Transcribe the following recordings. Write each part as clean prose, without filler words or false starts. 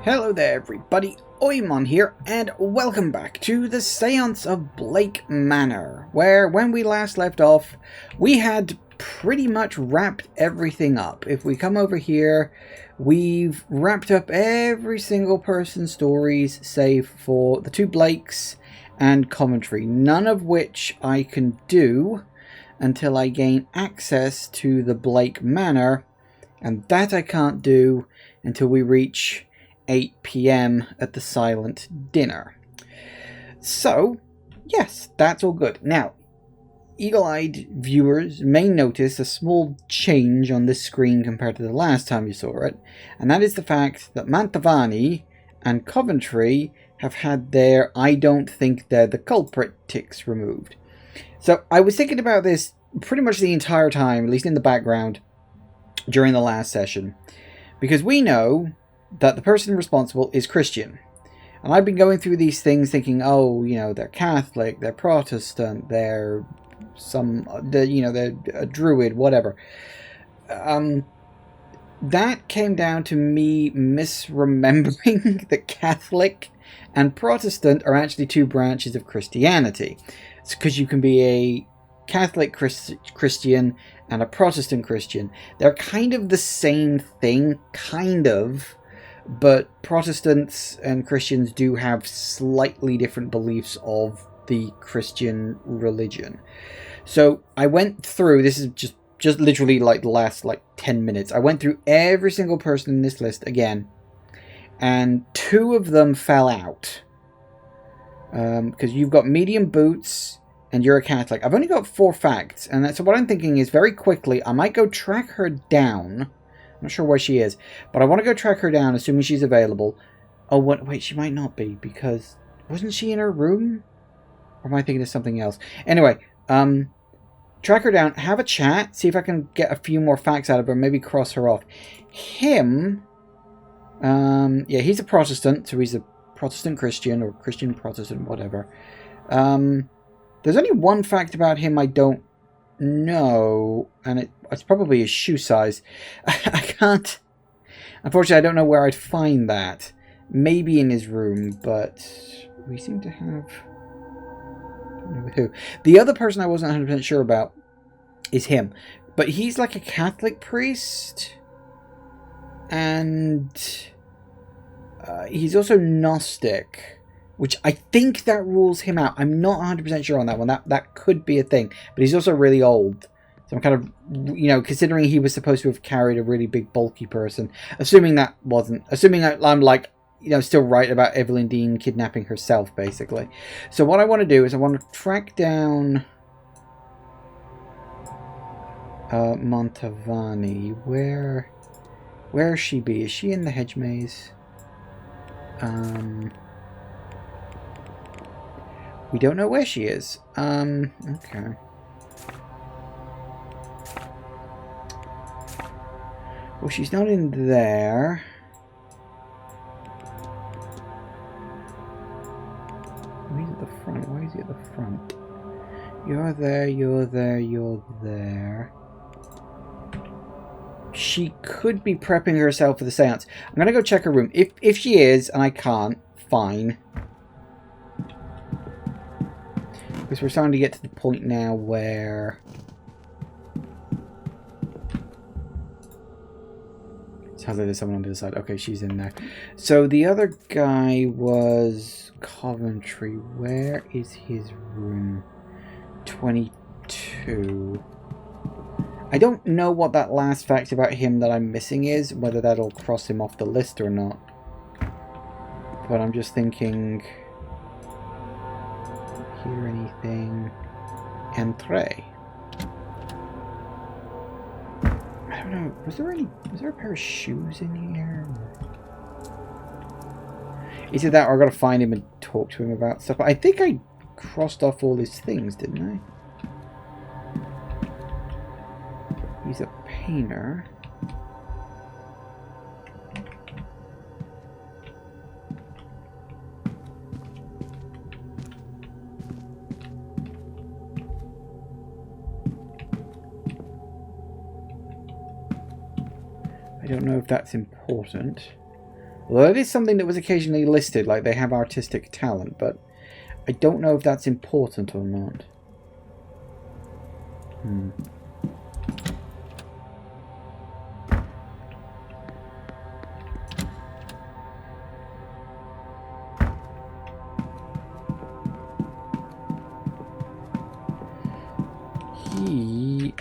Hello there everybody, Oimon here, and welcome back to the Seance of Blake Manor, where when we last left off, we had pretty much wrapped everything up. If we come over here, we've wrapped up every single person's stories, save for the two Blakes and Coventry, none of which I can do until I gain access to the Blake Manor, and that I can't do until we reach 8 p.m. at the silent dinner. So, yes, that's all good. Now, eagle-eyed viewers may notice a small change on this screen compared to the last time you saw it, and that is the fact that Mantovani and Coventry have had their "I don't think they're the culprit" ticks removed. So, I was thinking about this pretty much the entire time, at least in the background, during the last session, because we know that the person responsible is Christian. And I've been going through these things thinking, oh, you know, they're Catholic, they're Protestant, they're they're a Druid, whatever. That came down to me misremembering that Catholic and Protestant are actually two branches of Christianity. It's because you can be a Catholic Christian and a Protestant Christian. They're kind of the same thing, kind of. But Protestants and Christians do have slightly different beliefs of the Christian religion. So I went through, this is just literally like the last 10 minutes. I went through every single person in this list again. And two of them fell out. Because you've got medium boots and you're a Catholic. I've only got 4 facts. And so what I'm thinking is very quickly, I might go track her down. I'm not sure where she is, but I want to go track her down, assuming she's available. Oh, wait, she might not be, because wasn't she in her room? Or am I thinking of something else? Anyway, track her down, have a chat, see if I can get a few more facts out of her, maybe cross her off. Him, yeah, he's a Protestant, so he's a Protestant Christian, or Christian Protestant, whatever. There's only one fact about him I don't know, and it's probably his shoe size. I can't... Unfortunately, I don't know where I'd find that. Maybe in his room, but we seem to have... I don't know who. The other person I wasn't 100% sure about is him. But he's like a Catholic priest, and he's also Gnostic, which I think that rules him out. I'm not 100% sure on that one. That could be a thing. But he's also really old. So I'm kind of, considering he was supposed to have carried a really big, bulky person. Assuming that I'm still right about Evelyn Dean kidnapping herself, basically. So what I want to do is I want to track down Mantovani. Where is she be? Is she in the hedge maze? We don't know where she is. Okay. Well, she's not in there. He's at the front. Why is he at the front? You're there, you're there, you're there. She could be prepping herself for the seance. I'm going to go check her room. If she is, and I can't, fine. Because we're starting to get to the point now where... Sounds like there's someone on the other side. Okay, she's in there. So the other guy was Coventry. Where is his room? 22. I don't know what that last fact about him that I'm missing is, whether that'll cross him off the list or not. But I'm just thinking... Hear anything? Entree. I don't know. Was there a pair of shoes in here? Is it that, or I gotta find him and talk to him about stuff? But I think I crossed off all his things, didn't I? He's a painter. I don't know if that's important. Although it is something that was occasionally listed, like they have artistic talent, but I don't know if that's important or not.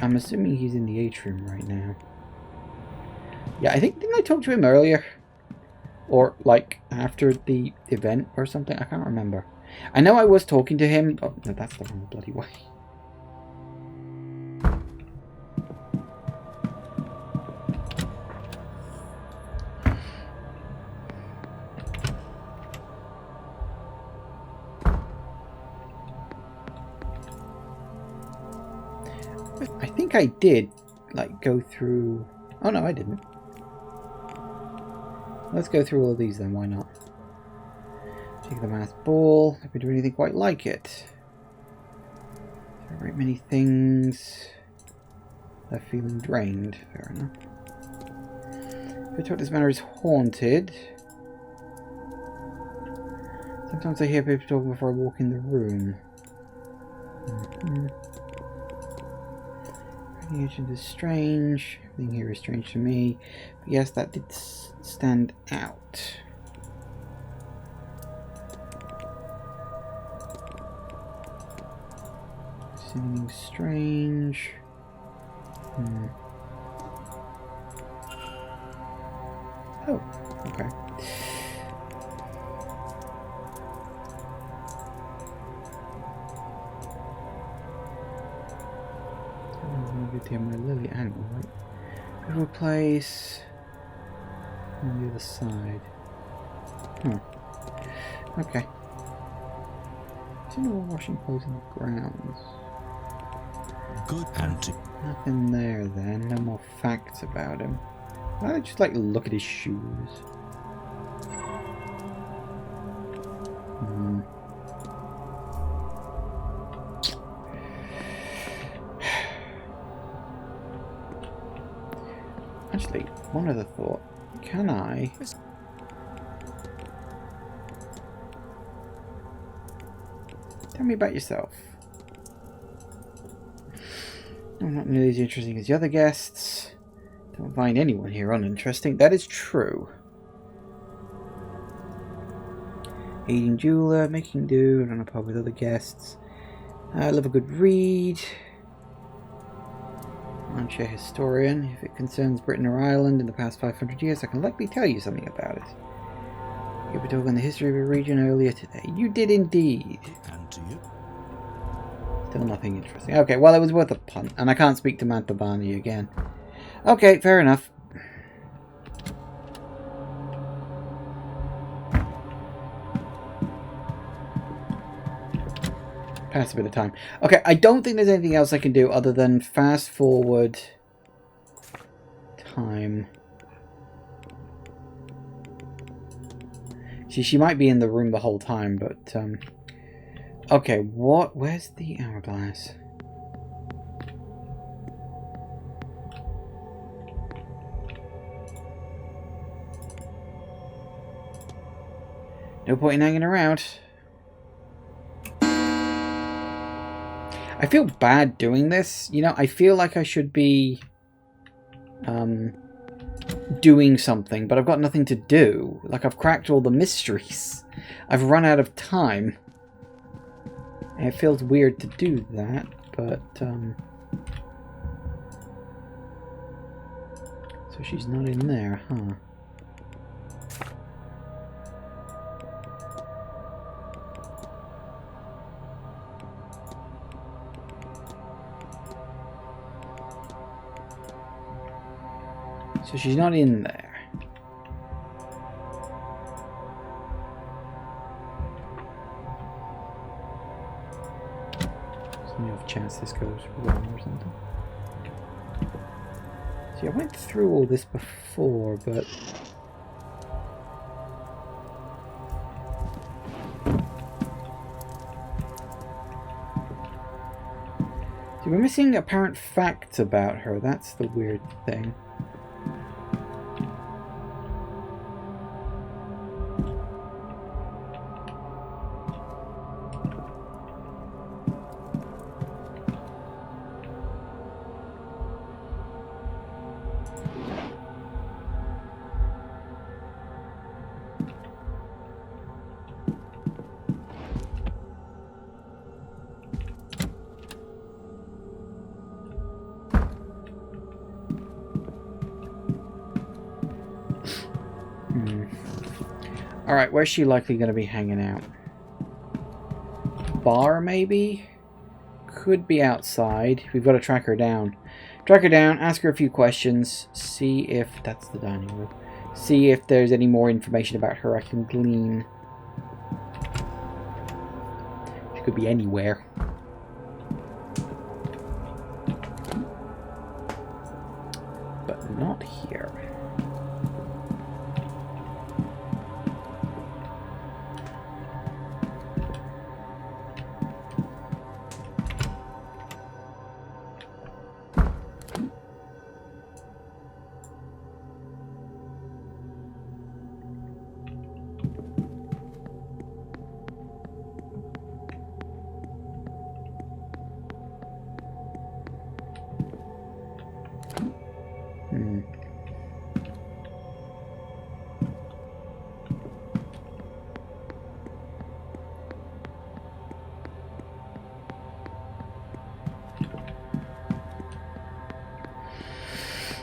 I'm assuming he's in the atrium right now. Yeah, I think, didn't I talk to him earlier? Or, like, after the event or something? I can't remember. I know I was talking to him. Oh, no, that's the wrong bloody way. I think I did, like, go through... Oh, no, I didn't. Let's go through all of these then, why not? Take the math ball. Never do anything quite like it. There are right many things. Left feeling drained. Fair enough. We're told this manor is haunted. Sometimes I hear people talking before I walk in the room. The agent is strange. Everything here is strange to me. But yes, that did stand out. Is anything strange? Oh, okay. My lily animal, right? Go to a place on the other side. Okay. No washing clothes in the grounds. Good auntie. Nothing there then. No more facts about him. Why don't I just like look at his shoes? Actually, one other thought. Can I... Tell me about yourself. I'm not nearly as interesting as the other guests. Don't find anyone here uninteresting. That is true. Aiding jeweler, making do, on a pub with other guests. I love a good read. Armchair historian. If it concerns Britain or Ireland in the past 500 years, I can likely tell you something about it. You were talking the history of a region earlier today. You did indeed. And to you? Still nothing interesting. Okay, well, it was worth a punt, and I can't speak to Mantabani again. Okay, fair enough. Pass a bit of time. Okay, I don't think there's anything else I can do other than fast forward time. See, she might be in the room the whole time, but okay, where's the hourglass? No point in hanging around. I feel bad doing this. You know, I feel like I should be doing something, but I've got nothing to do. Like, I've cracked all the mysteries. I've run out of time. And it feels weird to do that, but so she's not in there, huh? So she's not in there. There's no chance this goes wrong or something. See, I went through all this before, but... See, we're missing apparent facts about her. That's the weird thing. Alright, where's she likely going to be hanging out? Bar, maybe? Could be outside. We've got to track her down. Track her down, ask her a few questions, see if... That's the dining room. See if there's any more information about her I can glean. She could be anywhere. But not here.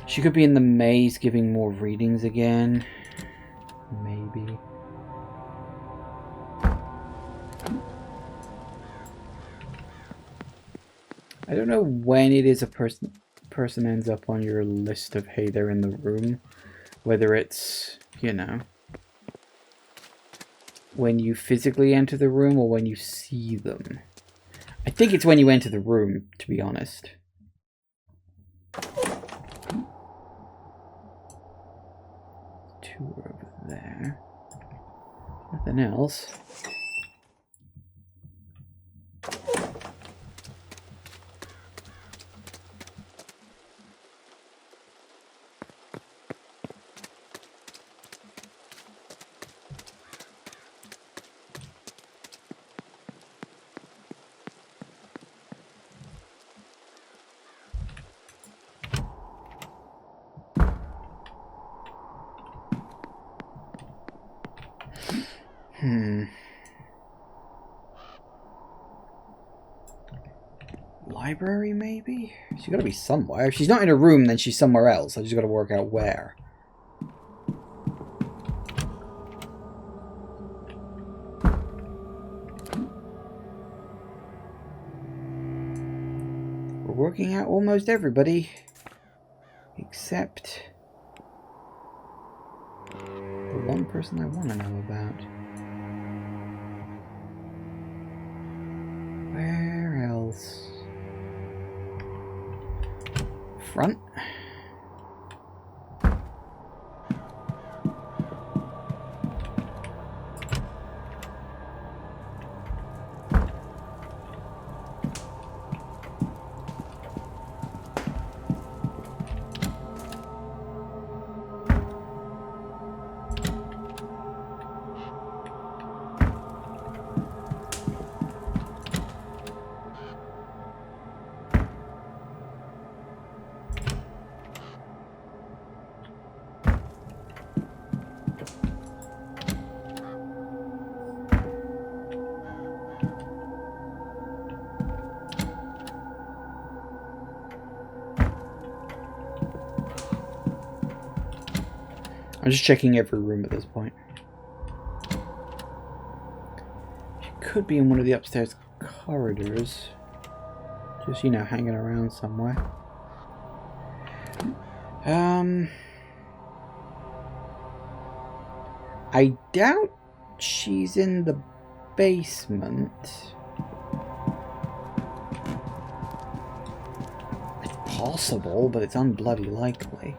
She could be in the maze giving more readings again. Maybe. I don't know when it is a person ends up on your list of, hey, they're in the room. Whether it's, you know, when you physically enter the room or when you see them. I think it's when you enter the room, to be honest. Two over there. Nothing else. Library, maybe? She's got to be somewhere. If she's not in a room, then she's somewhere else. I just got to work out where. We're working out almost everybody. Except the one person I want to know about. Where else? Front. I'm just checking every room at this point. She could be in one of the upstairs corridors. Just, you know, hanging around somewhere. I doubt she's in the basement. It's possible, but it's unbloody likely.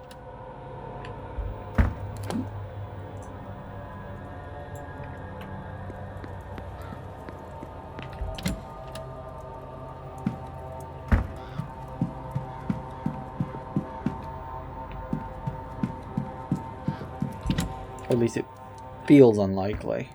Or at least it feels unlikely.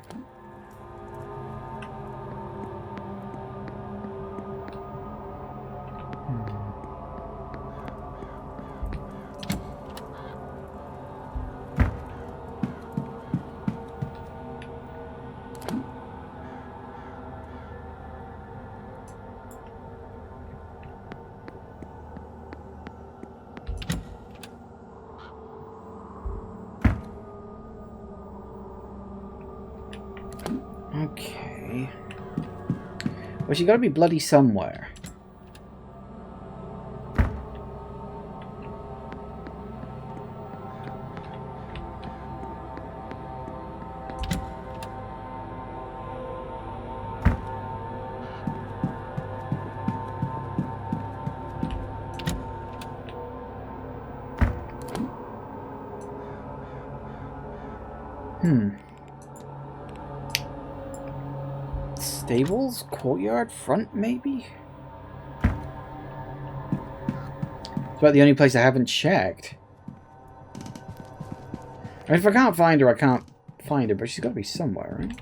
Okay. Well, she got to be bloody somewhere. Stables? Courtyard? Front, maybe? It's about the only place I haven't checked. I mean, if I can't find her, I can't find her, but she's got to be somewhere, right?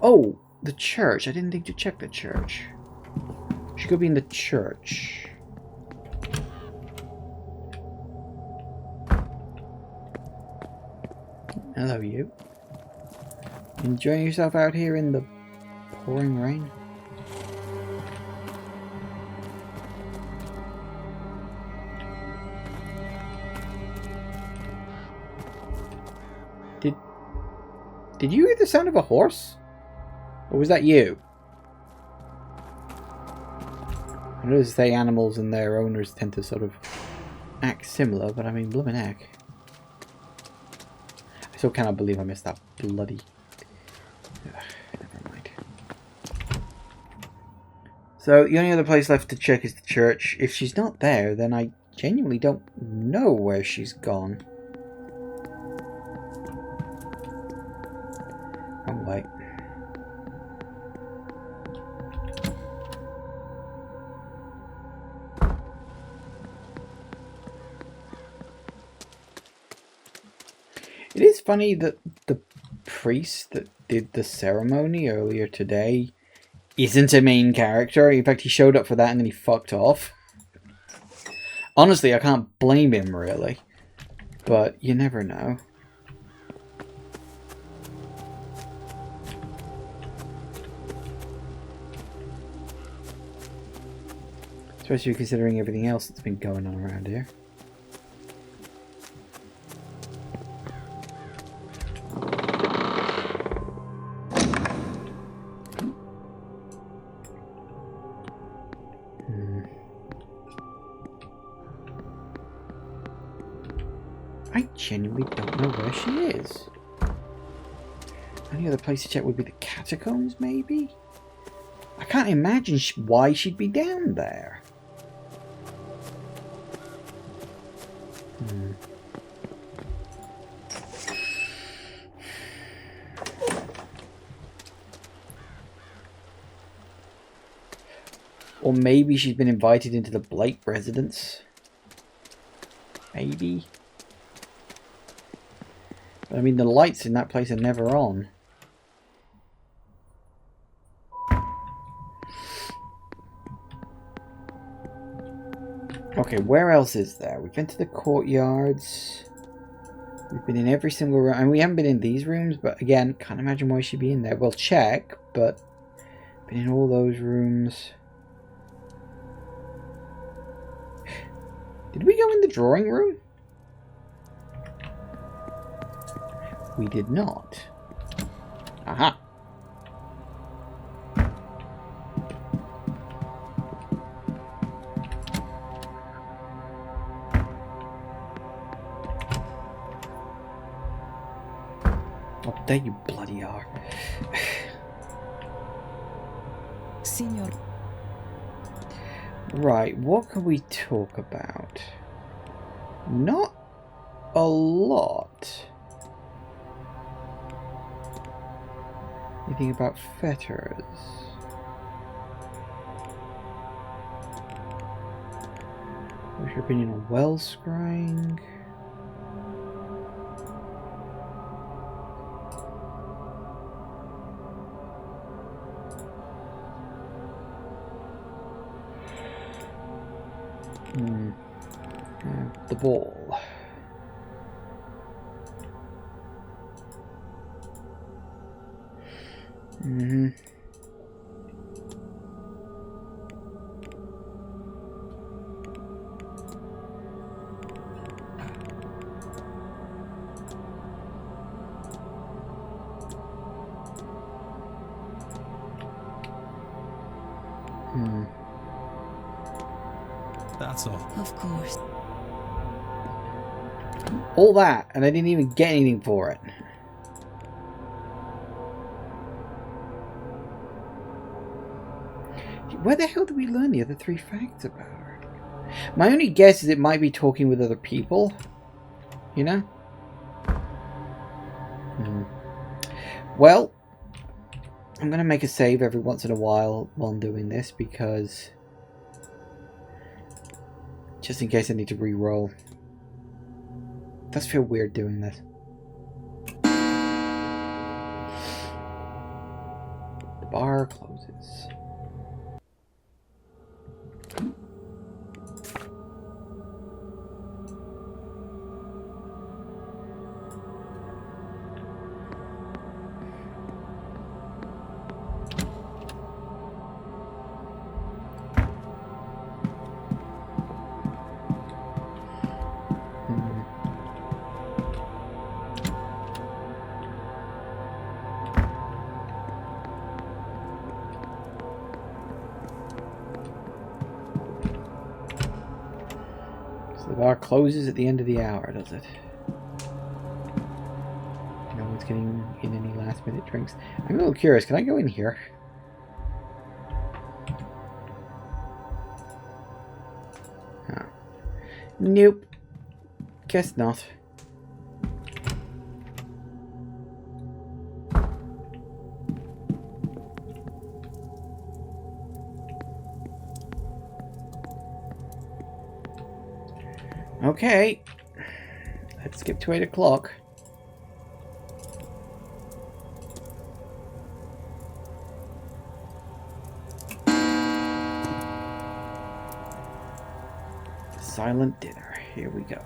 Oh, the church. I didn't think to check the church. She could be in the church. Hello, you. Enjoying yourself out here in the pouring rain? Did you hear the sound of a horse? Or was that you? I notice they animals and their owners tend to sort of act similar, but I mean, bloomin' heck. I still cannot believe I missed that bloody... Ugh, never mind. So, the only other place left to check is the church. If she's not there, then I genuinely don't know where she's gone. Wrong way. It is funny that the priest that did the ceremony earlier today isn't a main character. In fact, he showed up for that and then he fucked off. Honestly, I can't blame him, really. But you never know. Especially considering everything else that's been going on around here. I genuinely don't know where she is. Any other place to check would be the catacombs, maybe? I can't imagine why she'd be down there. Or maybe she's been invited into the Blake residence. Maybe. But I mean, the lights in that place are never on. Okay, where else is there? We've been to the courtyards. We've been in every single room. And we haven't been in these rooms, but again, can't imagine why she'd be in there. We'll check, but been in all those rooms. Did we go in the drawing room? We did not. Aha. Oh, there you bloody are. Signor. Right, what can we talk about? Not a lot. Anything about fetters? What's your opinion on well scrying? The ball. That's all. Of course. All that, and I didn't even get anything for it. Where the hell did we learn the other 3 facts about her? My only guess is it might be talking with other people. You know? Well, I'm going to make a save every once in a while I'm doing this, because just in case I need to re-roll. It does feel weird doing this. The bar closes. The bar closes at the end of the hour, does it? No one's getting in any last minute drinks. I'm a little curious. Can I go in here? Huh. Nope. Guess not. Okay, let's skip to 8 o'clock. Silent dinner. Here we go.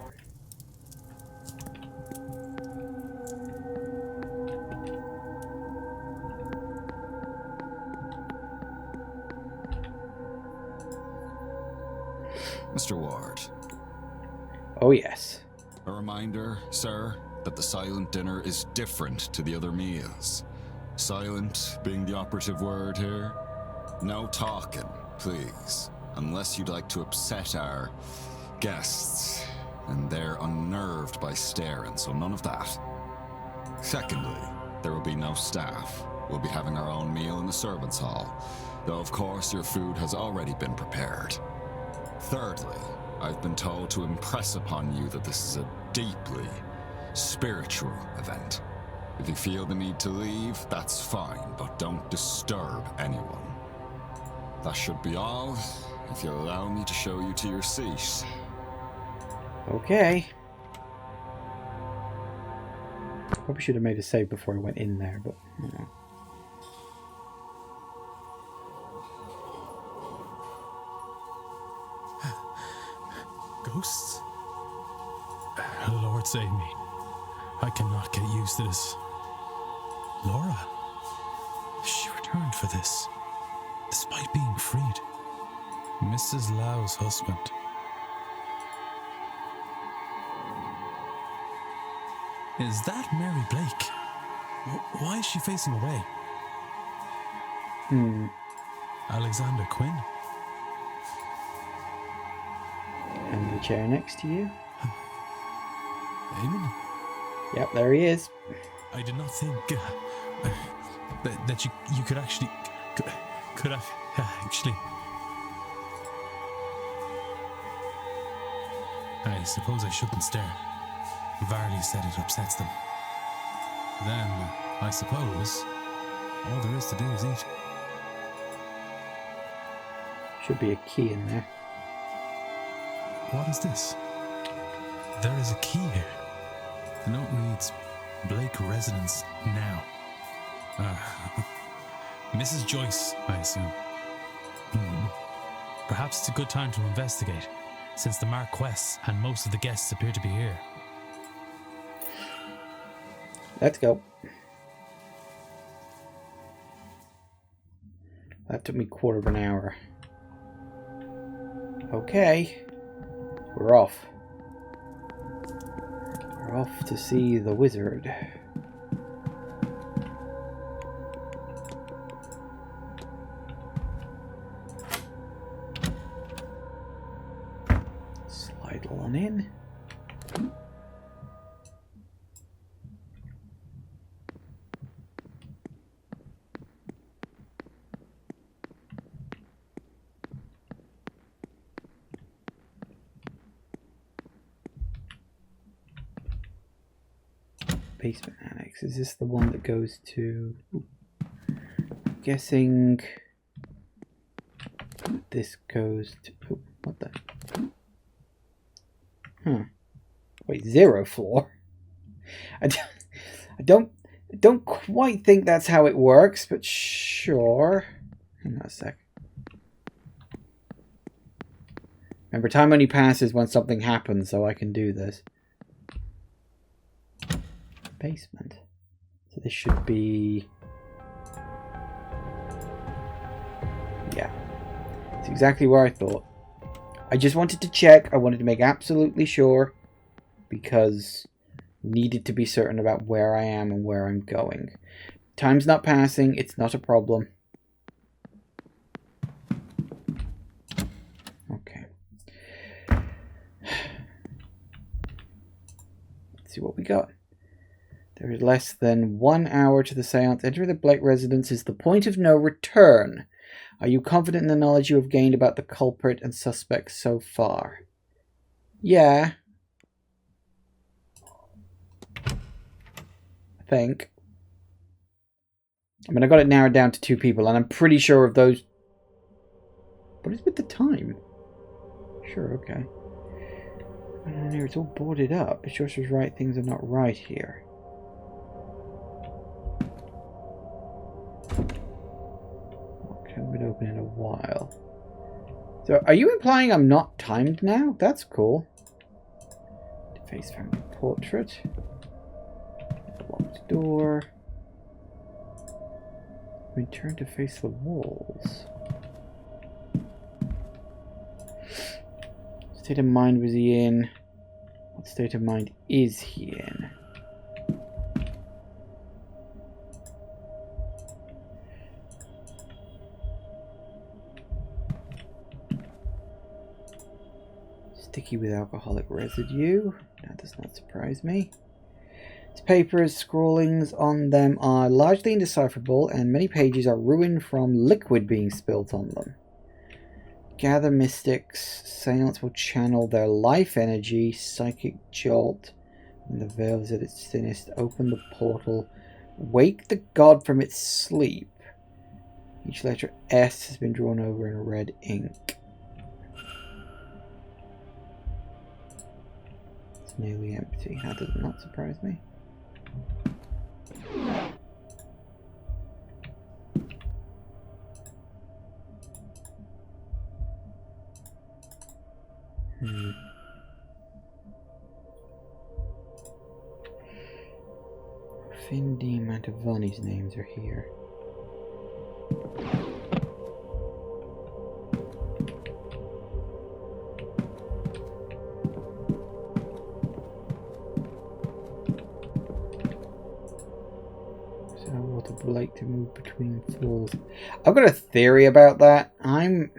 Mr. Ward. Oh, yes. A reminder, sir, that the silent dinner is different to the other meals. Silent being the operative word here. No talking, please. Unless you'd like to upset our guests. And they're unnerved by staring, so none of that. Secondly, there will be no staff. We'll be having our own meal in the servants' hall. Though, of course, your food has already been prepared. Thirdly, I've been told to impress upon you that this is a deeply spiritual event. If you feel the need to leave, that's fine, but don't disturb anyone. That should be all, if you'll allow me to show you to your seat. Okay. Probably should have made a save before I went in there, but you know. Ghosts? Lord save me. I cannot get used to this. Laura? She returned for this, despite being freed. Mrs. Lau's husband. Is that Mary Blake? Why is she facing away? Alexander Quinn? And the chair next to you? Eamon? Yep, there he is. I did not think that you could actually could have actually. I suppose I shouldn't stare. Varley said it upsets them. Then, I suppose, all there is to do is eat. Should be a key in there. What is this? There is a key here. The note reads, Blake residence now. Mrs. Joyce, I assume. Perhaps it's a good time to investigate, since the Marquess and most of the guests appear to be here. Let's go. That took me a quarter of an hour. Okay. We're off. We're off to see the wizard. on in. Basement annex. Is this the one that goes to... I'm guessing this goes to... Oh, what the... Wait, 0 floor? I don't quite think that's how it works, but sure. Hang on a sec. Remember, time only passes when something happens, so I can do this. Basement. So this should be... Yeah. It's exactly where I thought. I just wanted to check. I wanted to make absolutely sure. Because needed to be certain about where I am and where I'm going. Time's not passing. It's not a problem. Okay. Let's see what we got. There is less than 1 hour to the seance. Entering the Blake residence is the point of no return. Are you confident in the knowledge you have gained about the culprit and suspects so far? Yeah. I think. I mean, I got it narrowed down to 2 people, and I'm pretty sure of those... What is with the time? Sure, okay. It's all boarded up. It shows us right things are not right here. Haven't been open in a while. So, are you implying I'm not timed now? That's cool. Face family portrait. Locked door. Return to face the walls. What state of mind was he in? What state of mind is he in? Sticky with alcoholic residue. That does not surprise me. His papers, scrawlings on them are largely indecipherable, and many pages are ruined from liquid being spilt on them. Gather mystics. Seance will channel their life energy. Psychic jolt. When the veil is at its thinnest, open the portal. Wake the god from its sleep. Each letter S has been drawn over in red ink. Nearly empty. That does not surprise me. Findy and Mantovani's names are here. Blake to move between floors. I've got a theory about that. I'm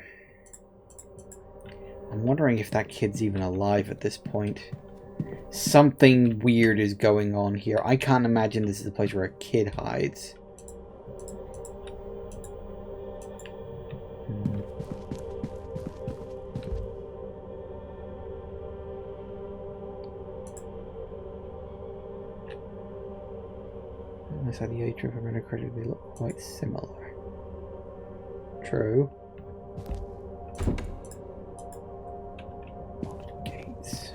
wondering if that kid's even alive at this point. Something weird is going on here. I can't imagine this is a place where a kid hides. How the atrium of credit, they look quite similar. True. Gates.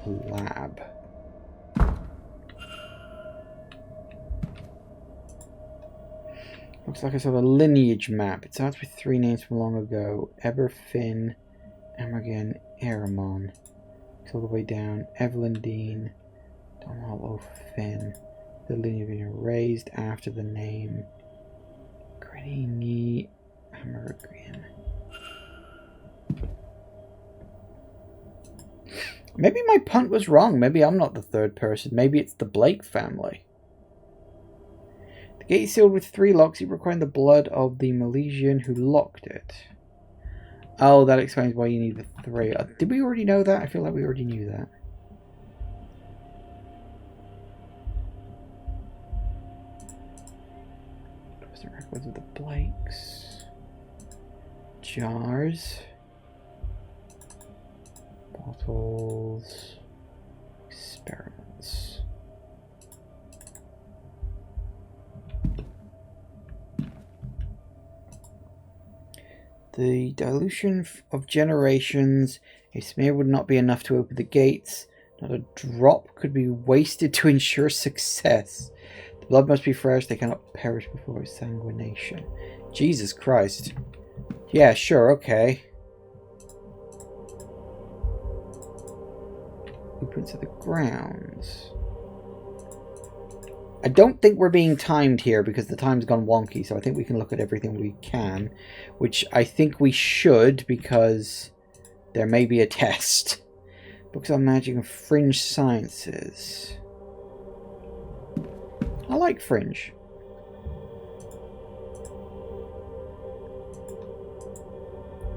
A lab. Looks like I saw a lineage map. It starts with 3 names from long ago. Eber, Finn, Amergen, Aramon. It's all the way down. Evelyn Dean, Donald Finn. The lineage being erased after the name. Granny Amergen. Maybe my punt was wrong. Maybe I'm not the third person. Maybe it's the Blake family. The gate is sealed with 3 locks, requiring the blood of the Milesian who locked it. Oh, that explains why you need the 3. Did we already know that? I feel like we already knew that. Custom records of the Blakes. Jars. Bottles. Experiments. The dilution of generations. A smear would not be enough to open the gates. Not a drop could be wasted to ensure success. The blood must be fresh. They cannot perish before exsanguination. Jesus Christ. Yeah, sure, okay. Blueprints of the grounds. I don't think we're being timed here because the time's gone wonky, so I think we can look at everything we can, which I think we should because there may be a test. Books on magic and fringe sciences. I like fringe.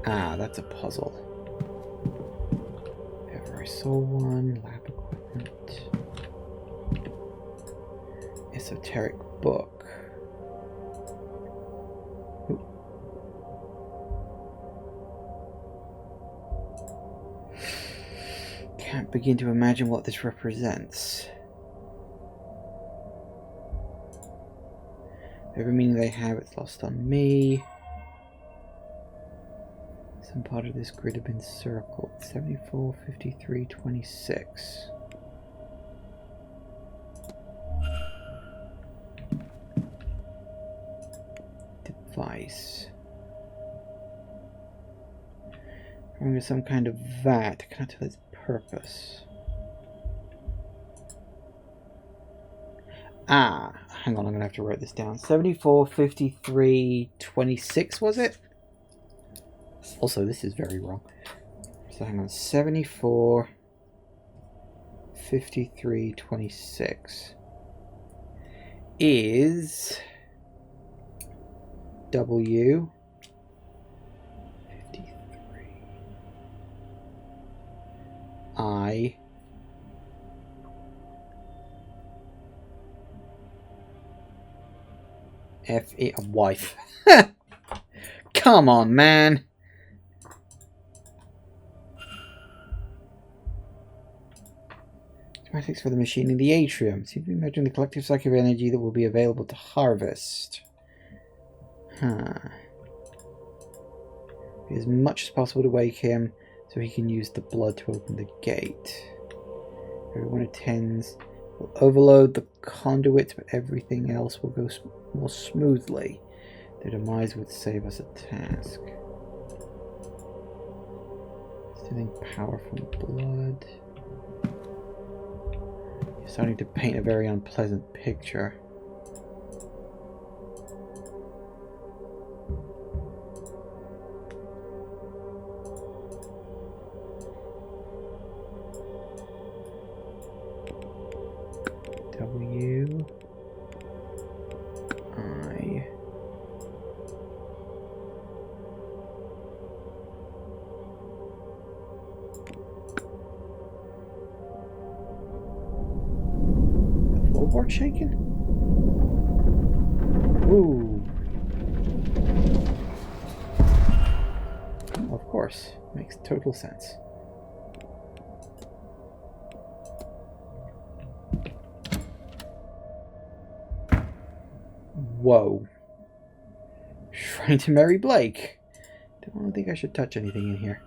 Ah, that's a puzzle. If ever I saw one, lab equipment. Esoteric book. Ooh. Can't begin to imagine what this represents. Every meaning they have, it's lost on me. Some part of this grid have been circled. 74, 53, 26. Device. Remember some kind of vat. I can't tell its purpose. Ah, hang on, I'm gonna have to write this down. 74, 53, 26 was it? Also, this is very wrong. So hang on, 74, 53, 26 is W 53 I F E a wife. Come on, man. Schematics for the machine in the atrium. See if you imagine the collective psychic energy that will be available to harvest. Be as much as possible to wake him so he can use the blood to open the gate. Everyone attends. Will overload the conduits, but everything else will go more smoothly. Their demise would save us a task. Stealing power from blood. You're starting to paint a very unpleasant picture. W I the floorboard shaking? Ooh. Of course. Makes total sense. Whoa. Trying to marry Blake. Don't think I should touch anything in here.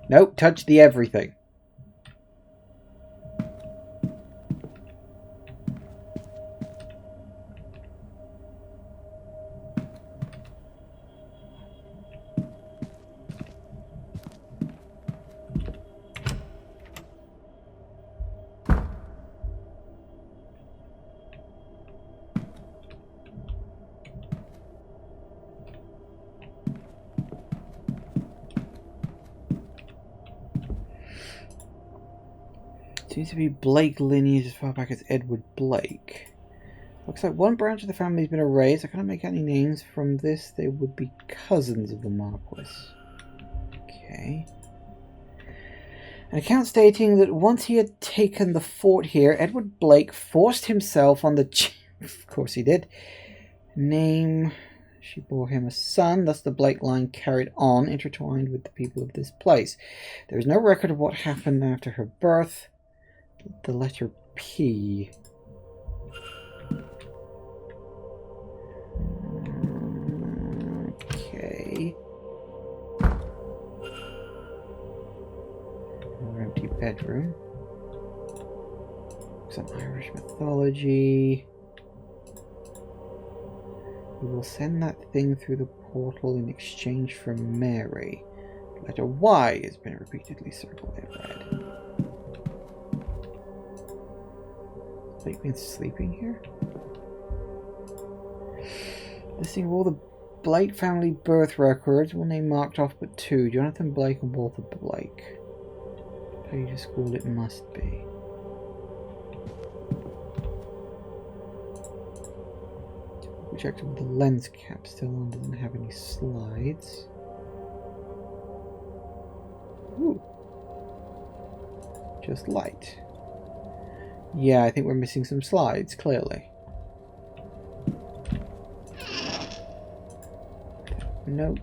Nope, touch the everything. Seems to be Blake lineage as far back as Edward Blake. Looks like one branch of the family has been erased. I can't make any names from this. They would be cousins of the Marquis. Okay. An account stating that once he had taken the fort here, Edward Blake forced himself on the of course he did. Name. She bore him a son, thus the Blake line carried on, intertwined with the people of this place. There is no record of what happened after her birth. The letter P. Okay. Another empty bedroom. Some Irish mythology. We will send that thing through the portal in exchange for Mary. The letter Y has been repeatedly circled and read. Blake been sleeping here? Listing of all the Blake family birth records, one name marked off but two. Jonathan Blake and Walter Blake. Page of school it must be. We checked with the lens cap still on, doesn't have any slides. Ooh. Just light. Yeah, I think we're missing some slides, clearly. Note.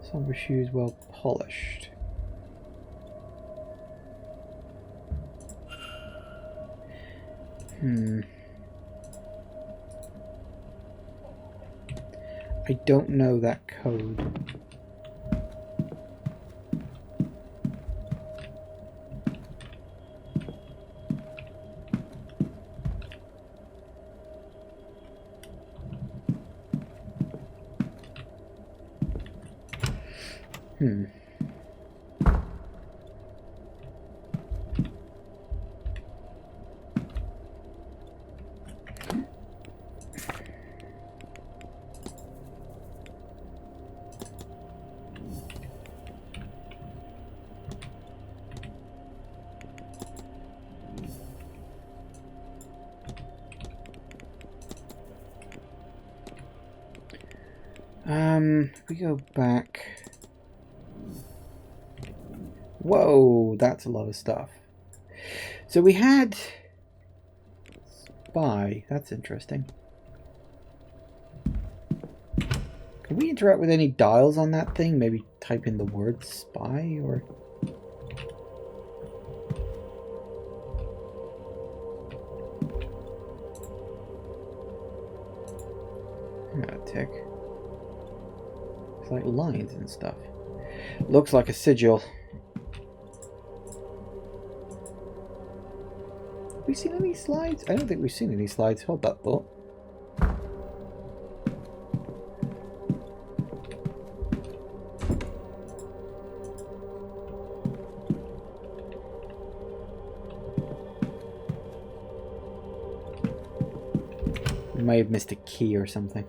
Somber shoes well polished. I don't know that code. We go back. Whoa, that's a lot of stuff. So we had spy. That's interesting. Can we interact with any dials on that thing? Maybe type in the word spy or... tick. It's like lines and stuff. Looks like a sigil. Have we seen any slides? I don't think we've seen any slides. Hold that thought. We may have missed a key or something.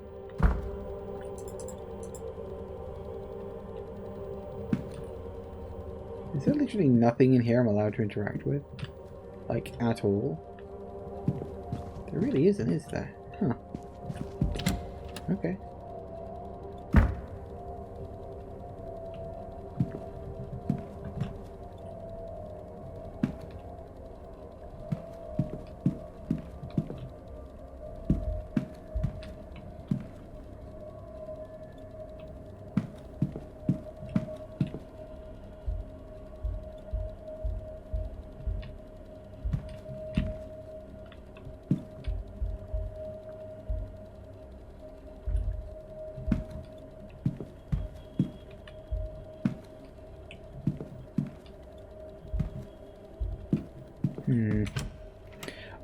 Is there literally nothing in here I'm allowed to interact with? Like, at all? There really isn't, is there? Huh. Okay.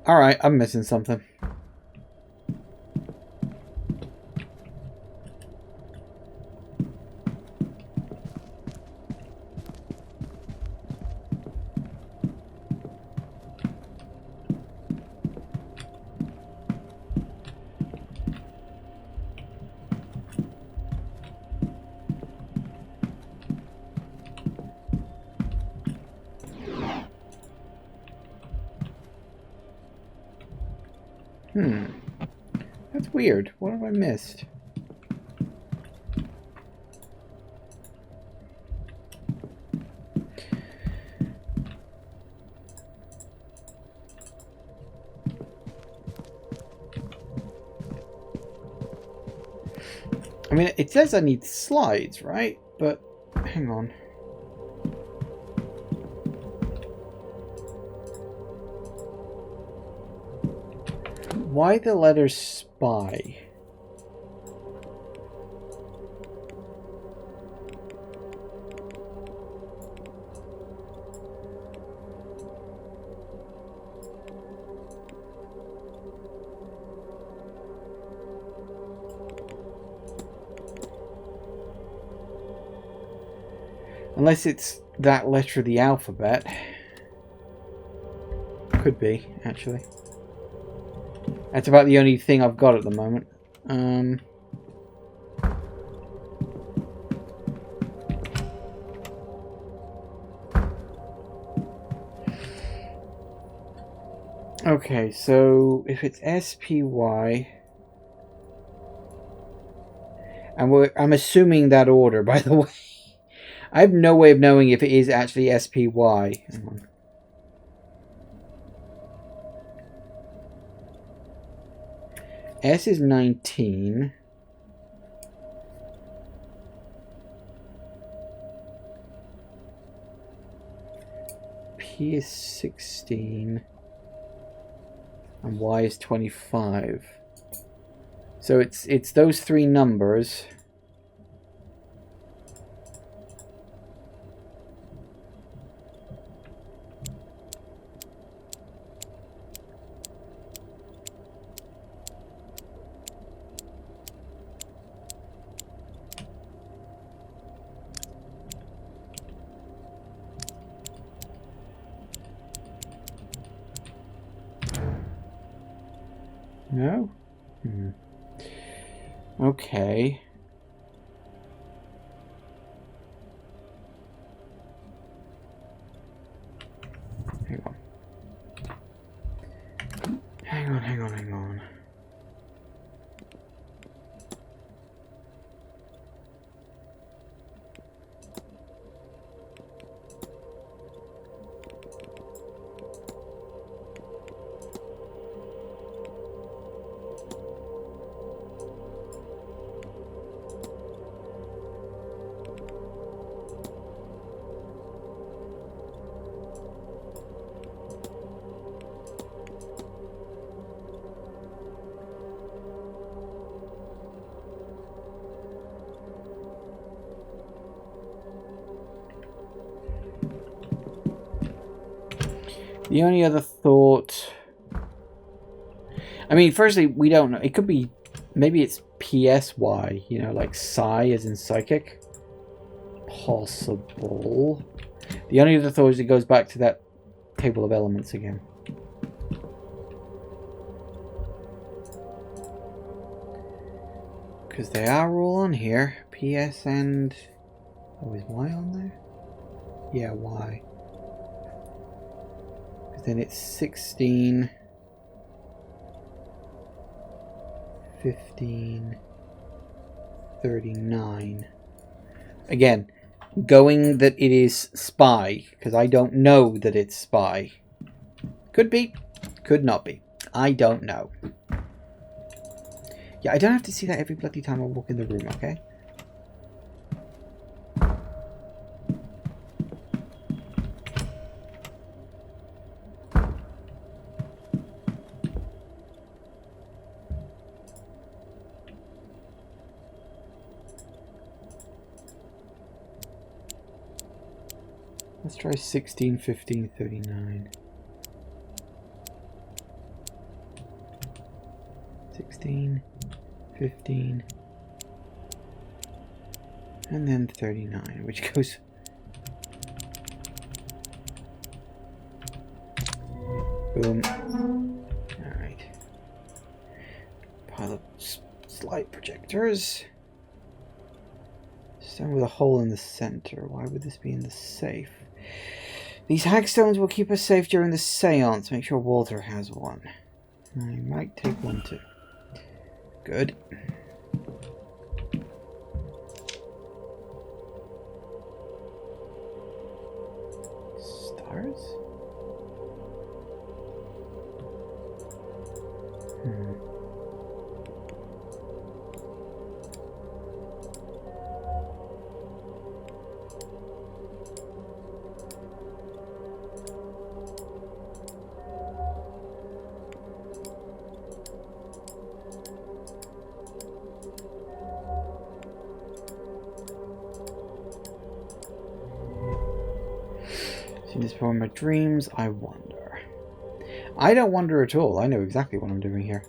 Alright, I'm missing something. That's weird. What have I missed? I mean, it says I need slides, right? But, hang on. Why the letter spy? Unless it's that letter of the alphabet. Could be, actually. That's about the only thing I've got at the moment. Okay, so if it's SPY... And I'm assuming that order, by the way. I have no way of knowing if it is actually SPY. Hang on. S is 19. P is 16. And Y is 25. So it's those three numbers. No? Okay. Hang on. Hang on. The only other thought... I mean, firstly, we don't know. It could be... Maybe it's PSY, you know, like psi as in psychic. Possible. The only other thought is it goes back to that table of elements again. Because they are all on here. PS and... Oh, is Y on there? Yeah, Y. Then it's 16, 15, 39. Again, going that it is spy, because I don't know that it's spy. Could be, could not be. I don't know. Yeah, I don't have to see that every bloody time I walk in the room, okay? Let's try 16, 15, 39. 16, 15, and then 39, which goes... Boom. Alright. Pile of slide projectors. Stone with a hole in the center. Why would this be in the safe? These hagstones will keep us safe during the seance. Make sure Walter has one. I might take one too. Good. Stars? Seen this before in my dreams, I wonder. I don't wonder at all. I know exactly what I'm doing here.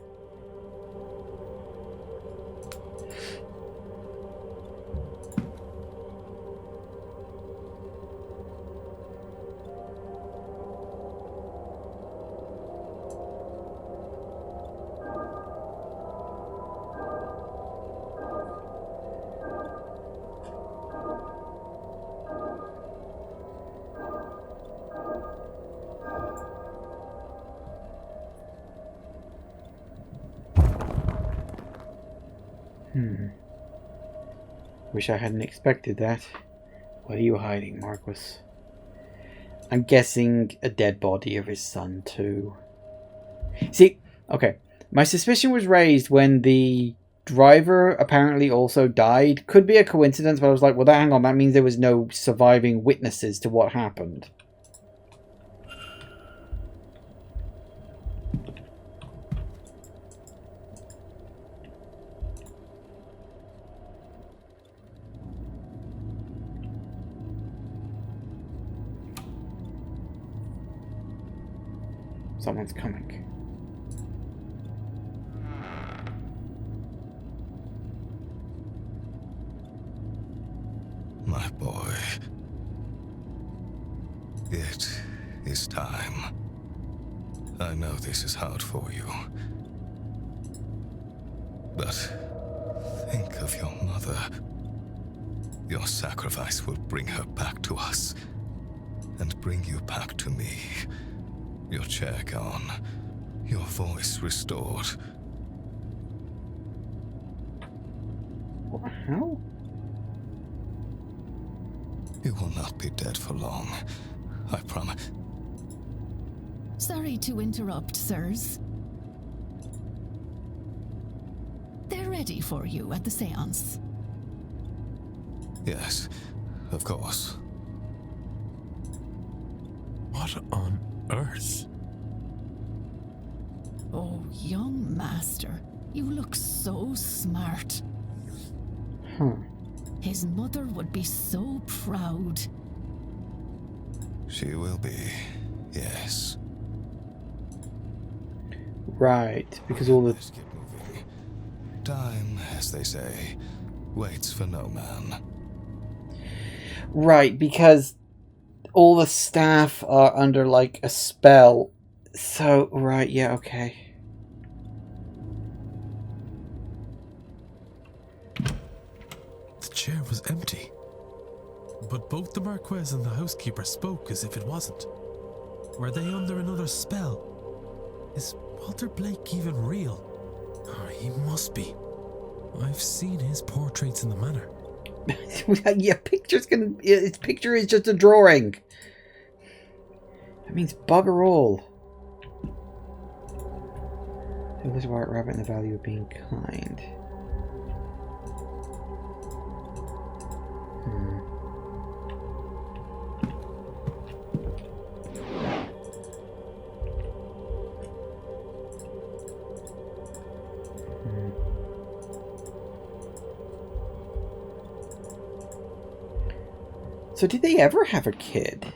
Wish I hadn't expected that. What are you hiding, Marquis? I'm guessing a dead body of his son, too. See, okay. My suspicion was raised when the driver apparently also died. Could be a coincidence, but I was like, well, hang on. That means there was no surviving witnesses to what happened. Someone's coming. My boy. It is time. I know this is hard for you. But think of your mother. Your sacrifice will bring her back to us. And bring you back to me. Your chair gone. Your voice restored. How? You will not be dead for long. I promise. Sorry to interrupt, sirs. They're ready for you at the seance. Yes, of course. What on earth? Oh, young master, you look so smart. Huh. His mother would be so proud. She will be, yes. Right, because all the... Let's get moving. Time, as they say, waits for no man. Right, because all the staff are under, like, a spell. So, right, yeah, okay. The chair was empty. But both the Marquess and the housekeeper spoke as if it wasn't. Were they under another spell? Is Walter Blake even real? Oh, he must be. I've seen his portraits in the Manor. Yeah, its picture is just a drawing. That means bugger all. Tell this white rabbit and the value of being kind. So did they ever have a kid?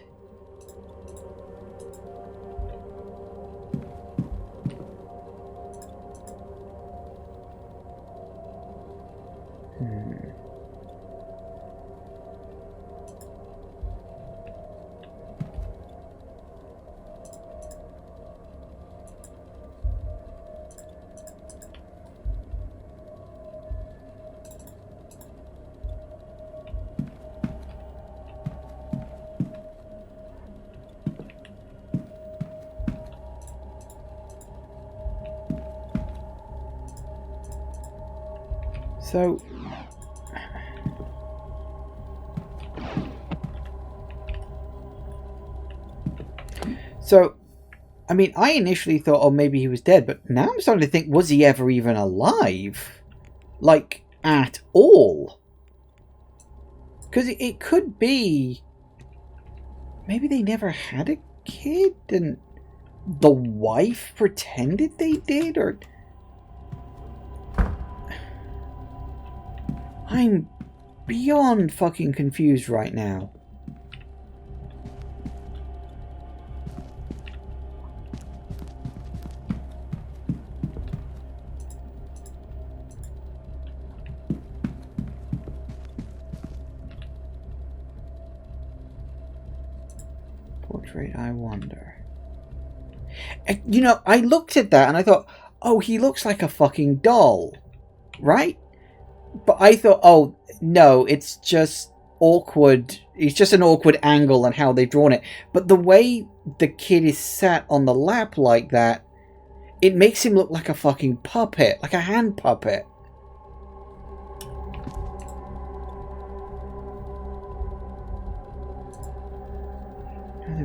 So... So, I mean, I initially thought, oh, maybe he was dead, but now I'm starting to think, was he ever even alive? Like, at all? Because it could be... Maybe they never had a kid, and the wife pretended they did, or... I'm beyond fucking confused right now. Portrait, I wonder. You know, I looked at that and I thought, oh, he looks like a fucking doll, right? But I thought, oh, no, it's just awkward. It's just an awkward angle on how they've drawn it. But the way the kid is sat on the lap like that, it makes him look like a fucking puppet, like a hand puppet.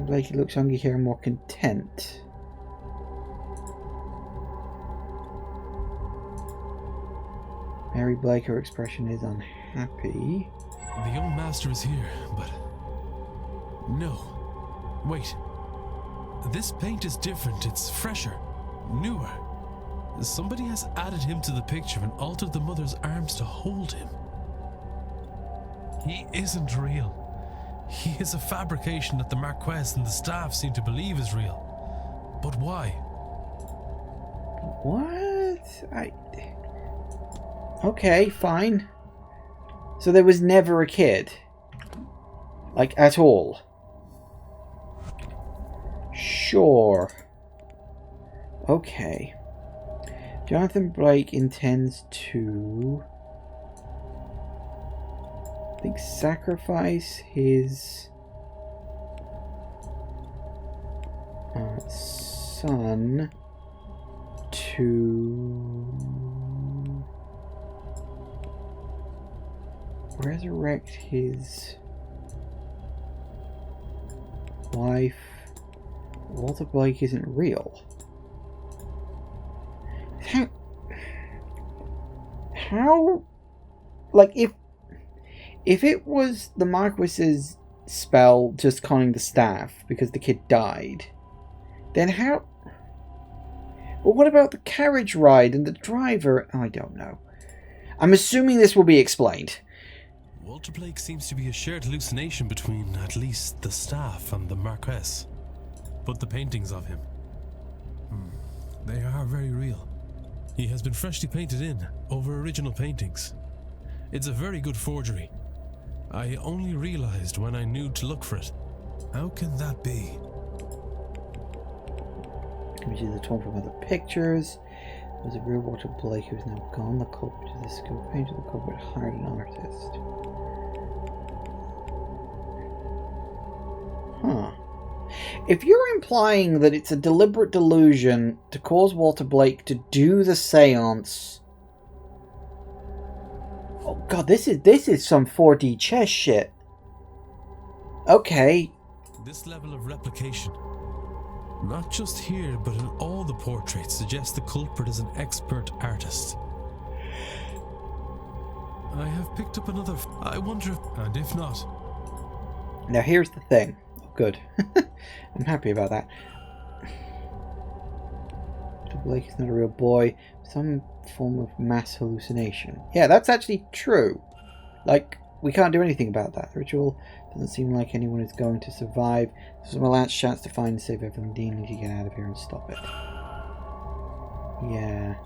Blakey looks hungry here and more content. Mary Blake, her expression is unhappy. The young master is here, but... No. Wait. This paint is different. It's fresher. Newer. Somebody has added him to the picture and altered the mother's arms to hold him. He isn't real. He is a fabrication that the Marquess and the staff seem to believe is real. But why? What? Okay, fine. So there was never a kid? Like, at all? Sure. Okay. Jonathan Blake intends to... I think sacrifice his son to resurrect his wife. Walter Blake isn't real. How like if it was the Marquis's spell just conning the staff because the kid died, then how... Well, what about the carriage ride and the driver? Oh, I don't know. I'm assuming this will be explained. Walter Blake seems to be a shared hallucination between at least the staff and the Marquess. But the paintings of him... they are very real. He has been freshly painted in over original paintings. It's a very good forgery. I only realized when I knew to look for it. How can that be? Images are torn from other pictures. There's a real Walter Blake who is now gone. The culprit is a skilled painter. The culprit hired an artist. Huh. If you're implying that it's a deliberate delusion to cause Walter Blake to do the seance... Oh god, this is some 4D chess shit. Okay. This level of replication, not just here but in all the portraits, suggests the culprit is an expert artist. I have picked up another... I wonder if... And if not... Now here's the thing. Oh, good. I'm happy about that. Blake is not a real boy. Some form of mass hallucination. Yeah, that's actually true. Like, we can't do anything about that. The ritual doesn't seem like anyone is going to survive. This is my last chance to find and save Evelyn Dean. Need to get out of here and stop it. Yeah.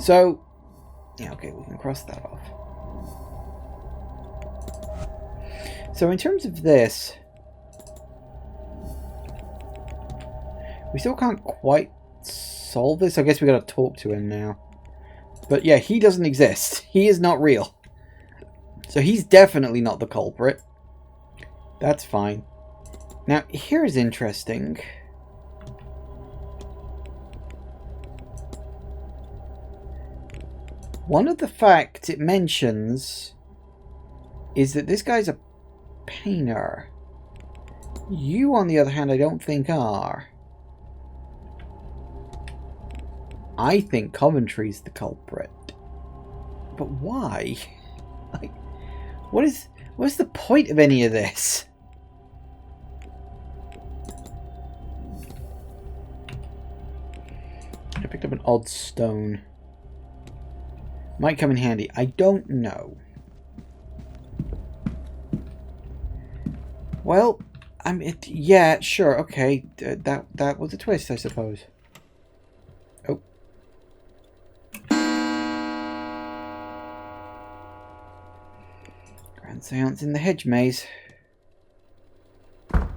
So, yeah, okay, we can cross that off. So in terms of this, we still can't quite solve this. I guess we gotta talk to him now. But yeah, he doesn't exist. He is not real. So he's definitely not the culprit. That's fine. Now, here's interesting. One of the facts it mentions is that this guy's a painter. You, on the other hand, I don't think are. I think Coventry's the culprit. But why? Like, what's the point of any of this? I picked up an odd stone. Might come in handy. I don't know. Well, yeah, sure, okay. That was a twist, I suppose. Oh. Grand Séance in the hedge maze. I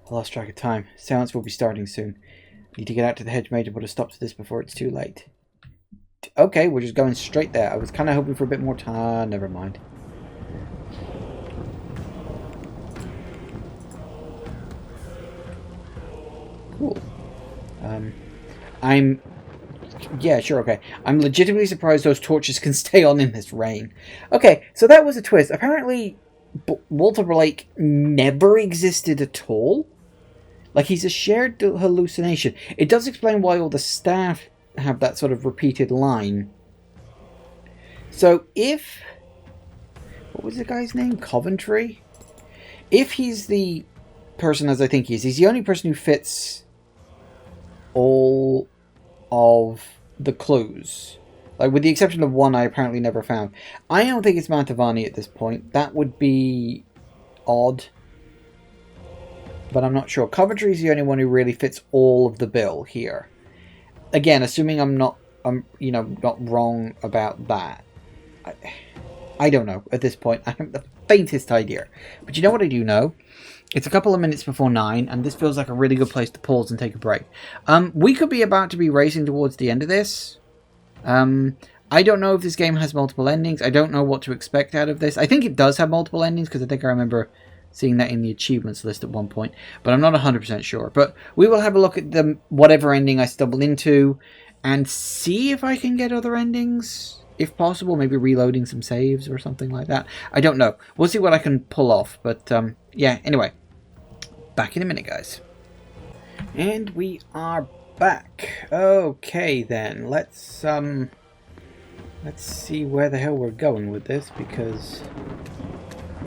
lost track of time. Seance will be starting soon. Need to get out to the hedge maze and put a stop to this before it's too late. Okay, we're just going straight there. I was kind of hoping for a bit more time. Never mind. Cool. Yeah, sure, okay. I'm legitimately surprised those torches can stay on in this rain. Okay, so that was a twist. Apparently, Walter Blake never existed at all. Like, he's a shared hallucination. It does explain why all the staff have that sort of repeated line. So, if... What was the guy's name? Coventry? If he's the person as I think he is, he's the only person who fits all of the clues. Like, with the exception of one I apparently never found. I don't think it's Mantovani at this point. That would be odd. But I'm not sure. Coventry's the only one who really fits all of the bill here. Again, assuming I'm not wrong about that. I don't know at this point. I have the faintest idea. But you know what I do know? It's a couple of minutes before 9, and this feels like a really good place to pause and take a break. We could be about to be racing towards the end of this. I don't know if this game has multiple endings. I don't know what to expect out of this. I think it does have multiple endings, because I think I remember seeing that in the achievements list at one point. But I'm not 100% sure. But we will have a look at whatever ending I stumble into, and see if I can get other endings. If possible, maybe reloading some saves or something like that. I don't know. We'll see what I can pull off. But, yeah, anyway. Back in a minute, guys. And we are back. Okay, then. Let's see where the hell we're going with this, because...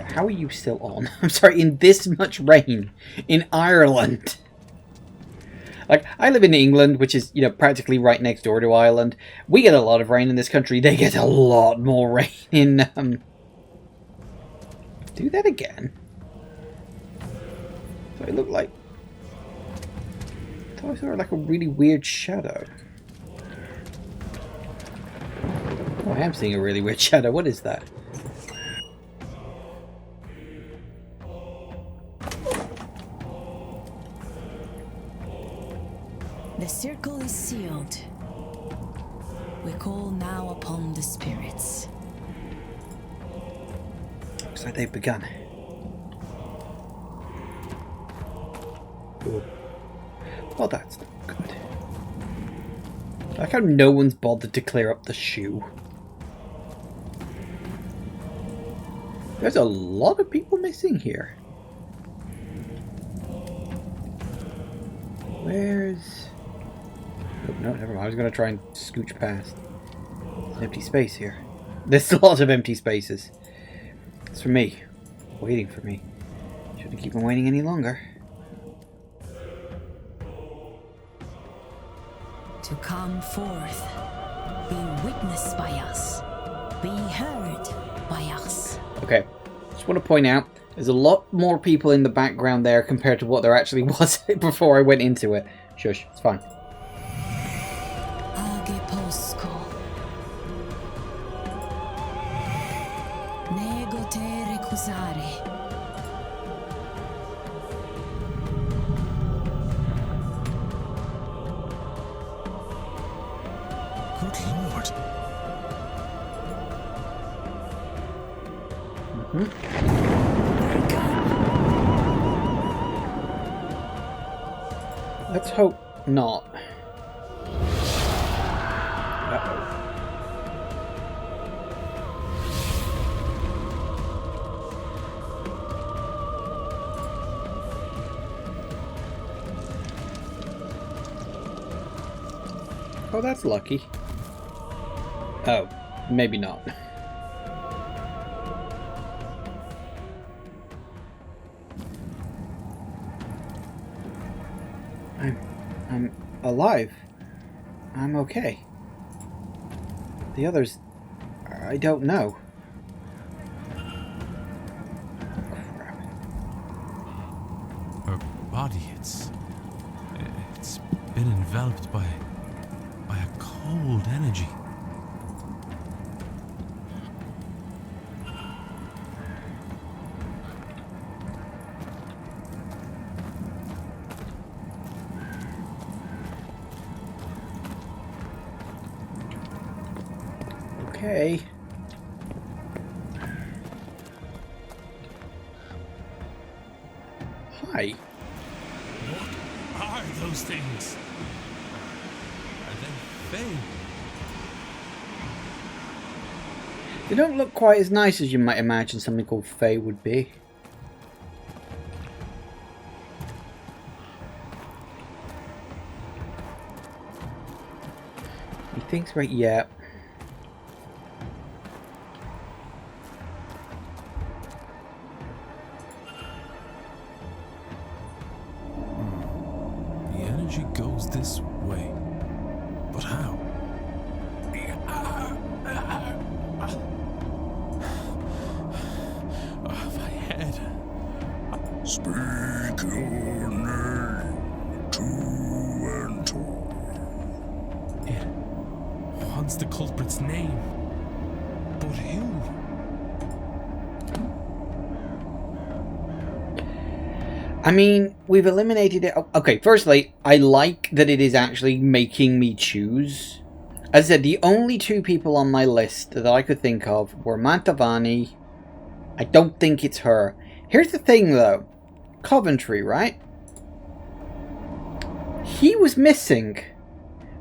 How are you still on? I'm sorry, in this much rain. In Ireland. Like, I live in England, which is, practically right next door to Ireland. We get a lot of rain in this country. They get a lot more rain in, Do that again. So it looked like... I thought I saw like a really weird shadow. Oh, I am seeing a really weird shadow. What is that? The circle is sealed. We call now upon the spirits. Looks like they've begun. Ooh. Well, that's not good. Like how no one's bothered to clear up the shoe. There's a lot of people missing here. Where's... Oh, no, never mind. I was going to try and scooch past. There's an empty space here. There's a lot of empty spaces. It's for me. Waiting for me. Shouldn't keep on waiting any longer. To come forth, be witnessed by us, be heard by us. Okay, just want to point out, there's a lot more people in the background there compared to what there actually was before I went into it. Shush, it's fine. Age posco. Nego te recusare. Good Lord. Let's hope not. Oh, that's lucky. Oh, maybe not. I'm alive. I'm okay. The others, I don't know. Crap. Her body, it's been enveloped by a cold energy. Okay. Hi. What are those things? Are they Fae? They don't look quite as nice as you might imagine something called Fae would be. He thinks, right, yeah. The energy goes this way. But how? My head. Speak your name to enter. It wants the culprit's name. But who? I mean, we've eliminated it. Okay, firstly, I like that it is actually making me choose. As I said, the only two people on my list that I could think of were Mantavani. I don't think it's her. Here's the thing, though. Coventry, right? He was missing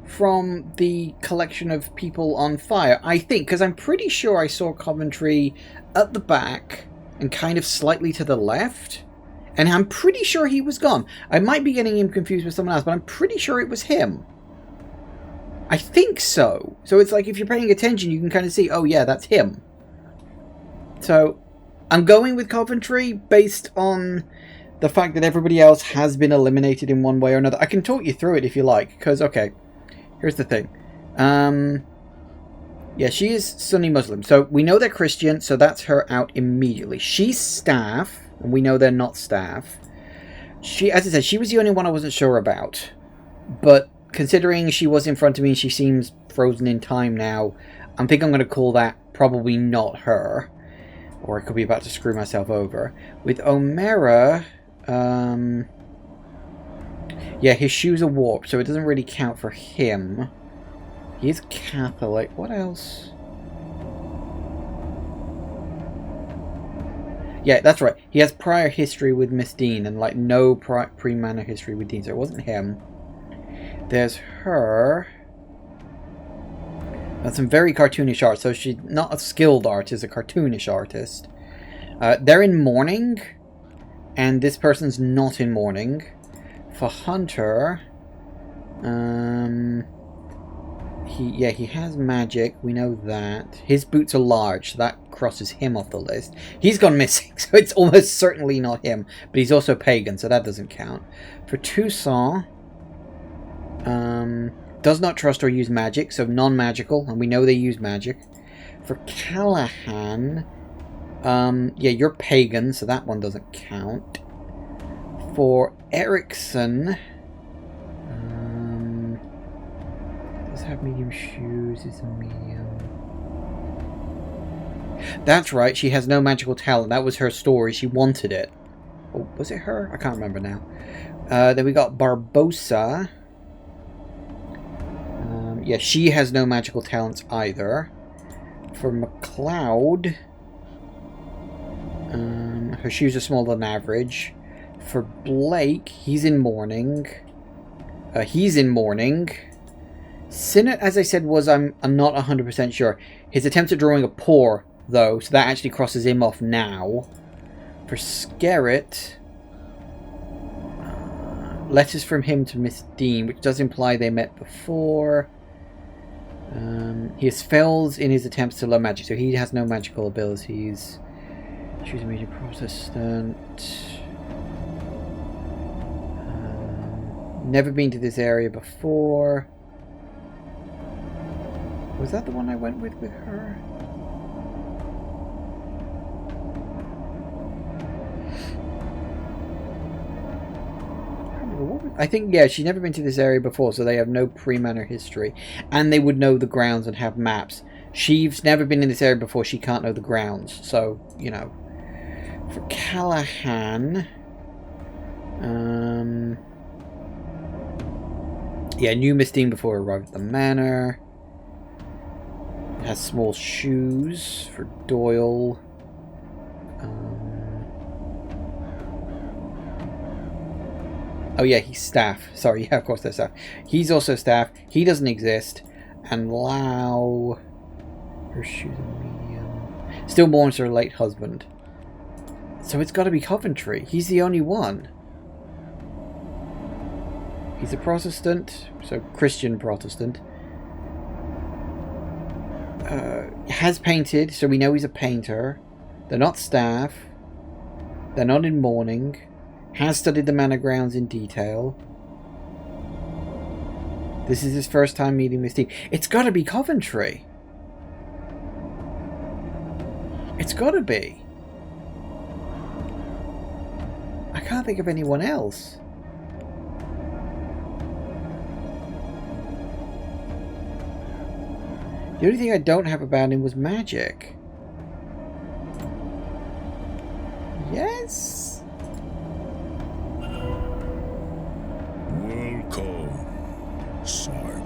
from the collection of people on fire, I think, because I'm pretty sure I saw Coventry at the back and kind of slightly to the left. And I'm pretty sure he was gone. I might be getting him confused with someone else, but I'm pretty sure it was him. I think so. So it's like if you're paying attention, you can kind of see, oh yeah, that's him. So I'm going with Coventry based on the fact that everybody else has been eliminated in one way or another. I can talk you through it if you like, because, okay, here's the thing. Yeah, she is Sunni Muslim. So we know they're Christian, so that's her out immediately. She's staff. And we know they're not staff. She, as I said, she was the only one I wasn't sure about. But considering she was in front of me and she seems frozen in time now, I think I'm going to call that probably not her. Or I could be about to screw myself over. With O'Mara, yeah, his shoes are warped, so it doesn't really count for him. He is Catholic. What else? Yeah, that's right. He has prior history with Miss Dean and like no pre-Manor history with Dean, so it wasn't him. There's her. That's some very cartoonish art, so she's not a skilled artist, a cartoonish artist. They're in mourning, and this person's not in mourning. For Hunter, he has magic, we know that. His boots are large, so that crosses him off the list. He's gone missing, so it's almost certainly not him. But he's also pagan, so that doesn't count. For Toussaint, does not trust or use magic, so non-magical, and we know they use magic. For Callahan, yeah, you're pagan, so that one doesn't count. For Erickson, does have medium shoes, is a medium. That's right, she has no magical talent. That was her story, she wanted it. Oh, was it her? I can't remember now. Then we got Barbosa. Yeah, she has no magical talents either. For McLeod, her shoes are smaller than average. For Blake, he's in mourning. Sinnott, as I said, was I'm not 100% sure. His attempts at drawing are poor, though, so that actually crosses him off now. For Skerritt, letters from him to Miss Dean, which does imply they met before. He has failed in his attempts to learn magic, so he has no magical abilities. Choose a major Protestant. Never been to this area before. Was that the one I went with her? I think, yeah, she's never been to this area before, so they have no pre-Manor history. And they would know the grounds and have maps. She's never been in this area before, she can't know the grounds. So, you know. For Callahan... yeah, knew Miss Dean before arrived at the Manor. Has small shoes for Doyle. Oh yeah, he's staff. Sorry, yeah, of course they're staff. He's also staff. He doesn't exist. And Lau... Her shoes are medium. Still mourns her late husband. So it's got to be Coventry. He's the only one. He's a Protestant, so Christian Protestant. Has painted, so we know he's a painter. They're not staff. They're not in mourning. Has studied the Manor grounds in detail. This is his first time meeting this team. It's got to be Coventry. It's got to be. I can't think of anyone else. The only thing I don't have about him was magic. Yes? Welcome, Simon.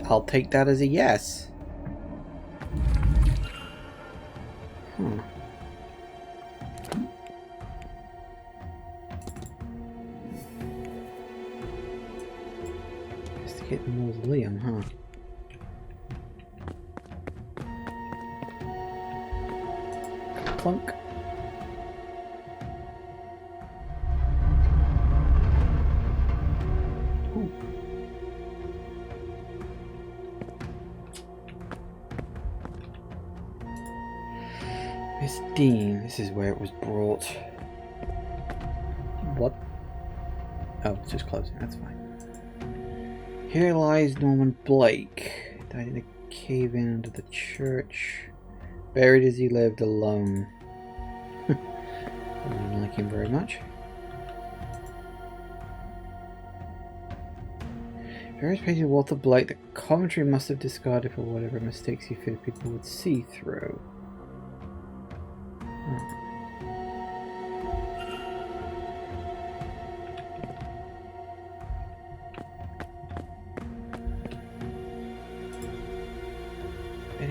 I'll take that as a yes. Investigate the mausoleum, huh? Clunk. Ooh. Miss Dean, this is where it was brought. What? Oh, it's just closing, that's fine. Here lies Norman Blake. Died in a cave-in under the church. Buried as he lived alone. I didn't like him very much. Various pages of Walter Blake that Coventry must have discarded for whatever mistakes he feared people would see through.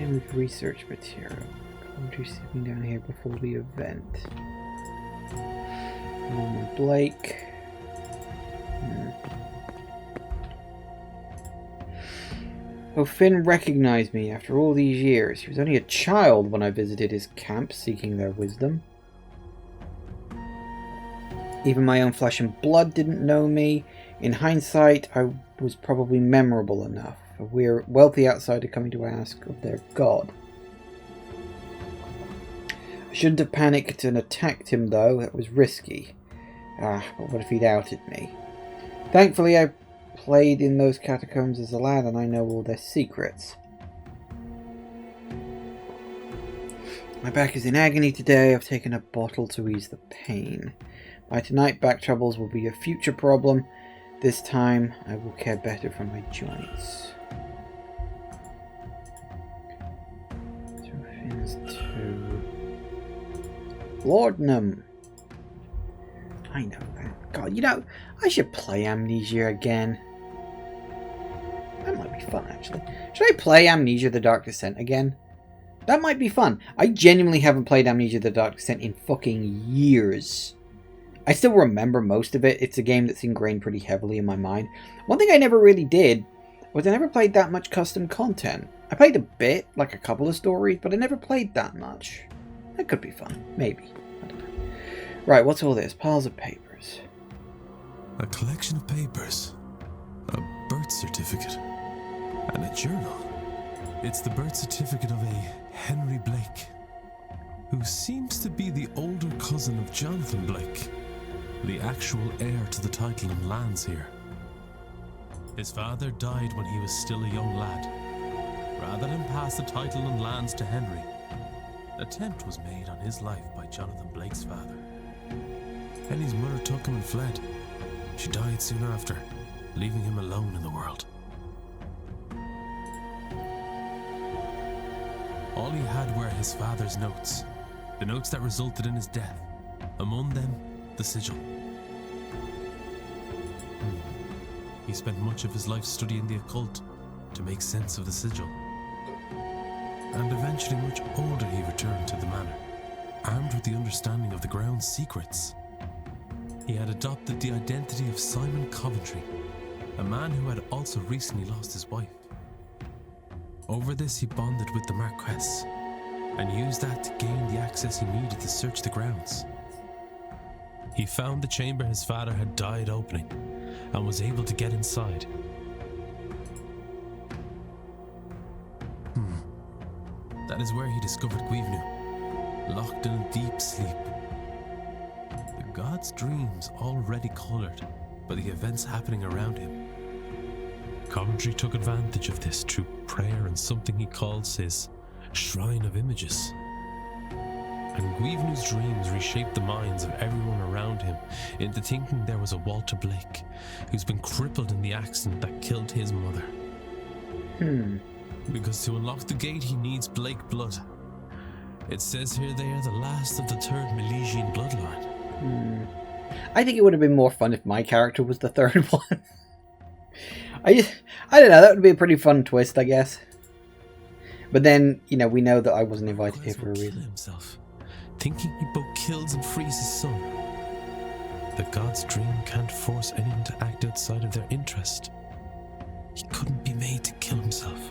With research material. Coventry sitting down here before the event. Norman Blake. Oh, Finn recognized me after all these years. He was only a child when I visited his camp seeking their wisdom. Even my own flesh and blood didn't know me. In hindsight, I was probably memorable enough. A wealthy outsider coming to ask of their god. I shouldn't have panicked and attacked him though, that was risky. But what if he'd outed me? Thankfully I played in those catacombs as a lad and I know all their secrets. My back is in agony today, I've taken a bottle to ease the pain. By tonight back troubles will be a future problem. This time I will care better for my joints. To Laudanum. I know that. God, you know, I should play Amnesia again. That might be fun, actually. Should I play Amnesia the Dark Descent again? That might be fun. I genuinely haven't played Amnesia the Dark Descent in fucking years. I still remember most of it. It's a game that's ingrained pretty heavily in my mind. One thing I never really did was I never played that much custom content. I played a bit, like a couple of stories, but I never played that much. That could be fun. Maybe. I don't know. Right, what's all this? Piles of papers. A collection of papers. A birth certificate. And a journal. It's the birth certificate of a Henry Blake, who seems to be the older cousin of Jonathan Blake, the actual heir to the title and lands here. His father died when he was still a young lad. Rather than pass the title and lands to Henry, an attempt was made on his life by Jonathan Blake's father. Henry's mother took him and fled. She died soon after, leaving him alone in the world. All he had were his father's notes, the notes that resulted in his death, among them the sigil. He spent much of his life studying the occult to make sense of the sigil. And eventually, much older, he returned to the manor, armed with the understanding of the ground's secrets. He had adopted the identity of Simon Coventry, a man who had also recently lost his wife. Over this, he bonded with the Marquess, and used that to gain the access he needed to search the grounds. He found the chamber his father had died opening, and was able to get inside. That is where he discovered Guivenu, locked in a deep sleep. The god's dreams already coloured by the events happening around him. Coventry took advantage of this through prayer and something he calls his Shrine of Images. And Guivnu's dreams reshaped the minds of everyone around him into thinking there was a Walter Blake who's been crippled in the accident that killed his mother. Because to unlock the gate he needs Blake blood. It says here they are the last of the third Milesian bloodline. I think it would have been more fun if my character was the third one. I don't know, that would be a pretty fun twist, I guess. But then, you know, we know that I wasn't invited here for a reason. Himself, thinking he both kills and frees his son. The god's dream can't force anyone to act outside of their interest. He couldn't be made to kill himself,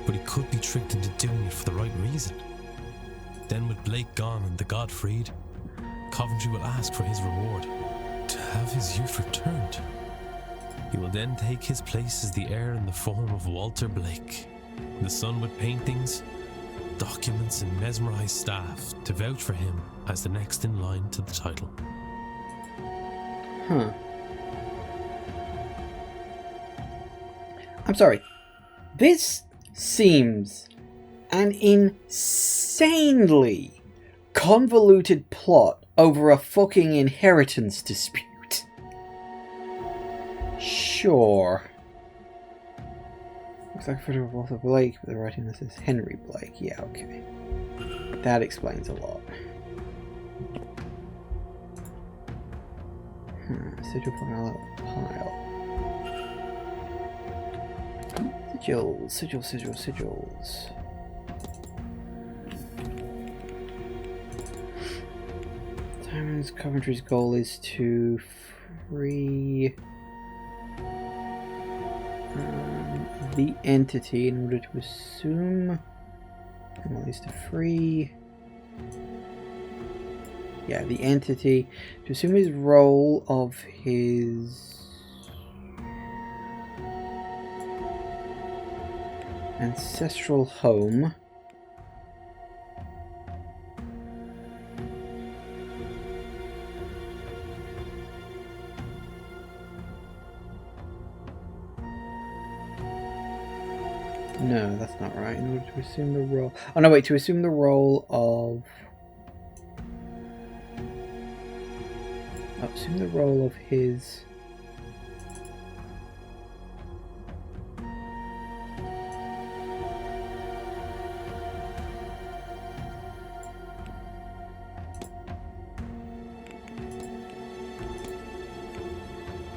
but he could be tricked into doing it for the right reason. Then with Blake gone and the god freed, Coventry will ask for his reward, to have his youth returned. He will then take his place as the heir in the form of Walter Blake, the son with paintings, documents and mesmerized staff to vouch for him as the next in line to the title. I'm sorry. This seems an insanely convoluted plot over a fucking inheritance dispute. Sure. Looks like a photo of Walter Blake, but the writing that says Henry Blake. Yeah, okay. That explains a lot. Sigil pile. Sigils. Simon's Coventry's goal is to free the entity in order to assume, and at least to free, the entity, to assume his role of his ancestral home. No, that's not right. In order to assume the role... Oh, no, wait. To assume the role of... assume the role of his...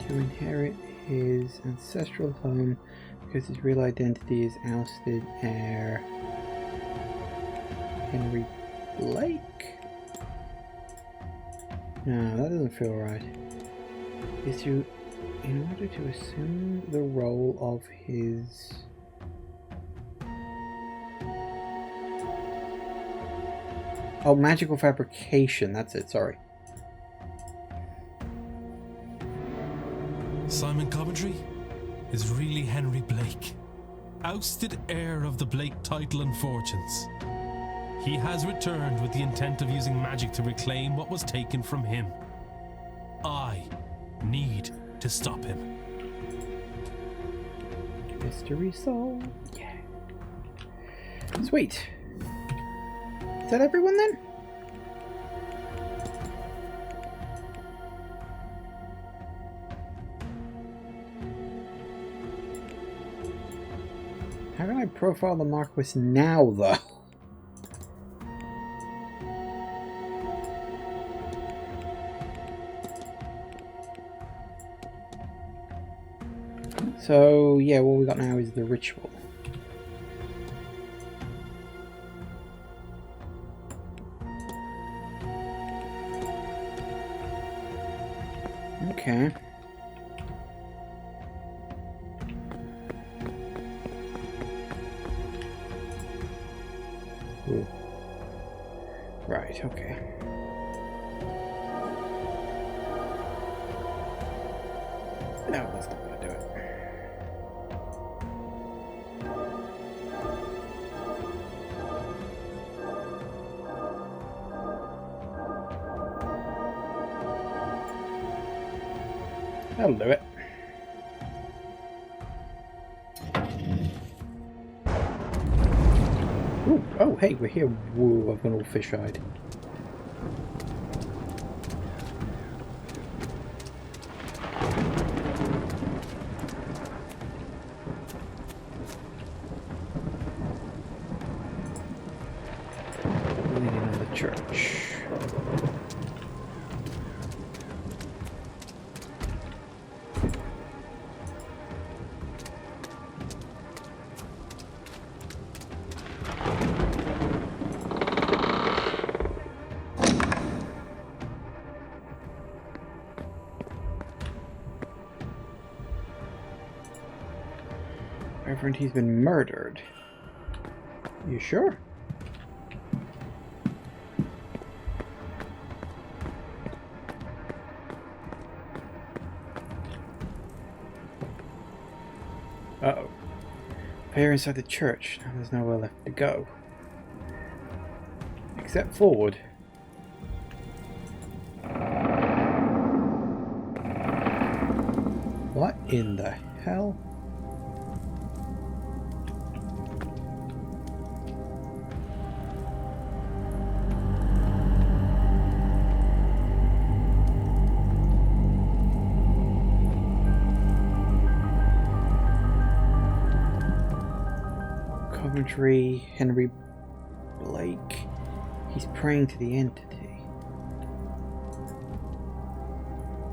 to inherit his ancestral home because his real identity is ousted heir Henry Blake? No, that doesn't feel right. Is to, in order to assume the role of his... Oh, magical fabrication, that's it, sorry. Simon Coventry? is really Henry Blake, ousted heir of the Blake title and fortunes. He has returned with the intent of using magic to reclaim what was taken from him. I need to stop him. Mystery solved. Yeah. Sweet. Is that everyone then? How can I profile the Marquis now, though? So, yeah, what we got now is the ritual. Okay. Ooh. Right, okay. No, that's not gonna do it. That'll do it. Ooh, oh, hey, we're here. Whoa, I've gone all fish-eyed. Leading on the church. Reverend, he's been murdered. You sure? Uh-oh. Fire inside the church. Now there's nowhere left to go. Except forward. What in the hell? Henry Blake. He's praying to the entity.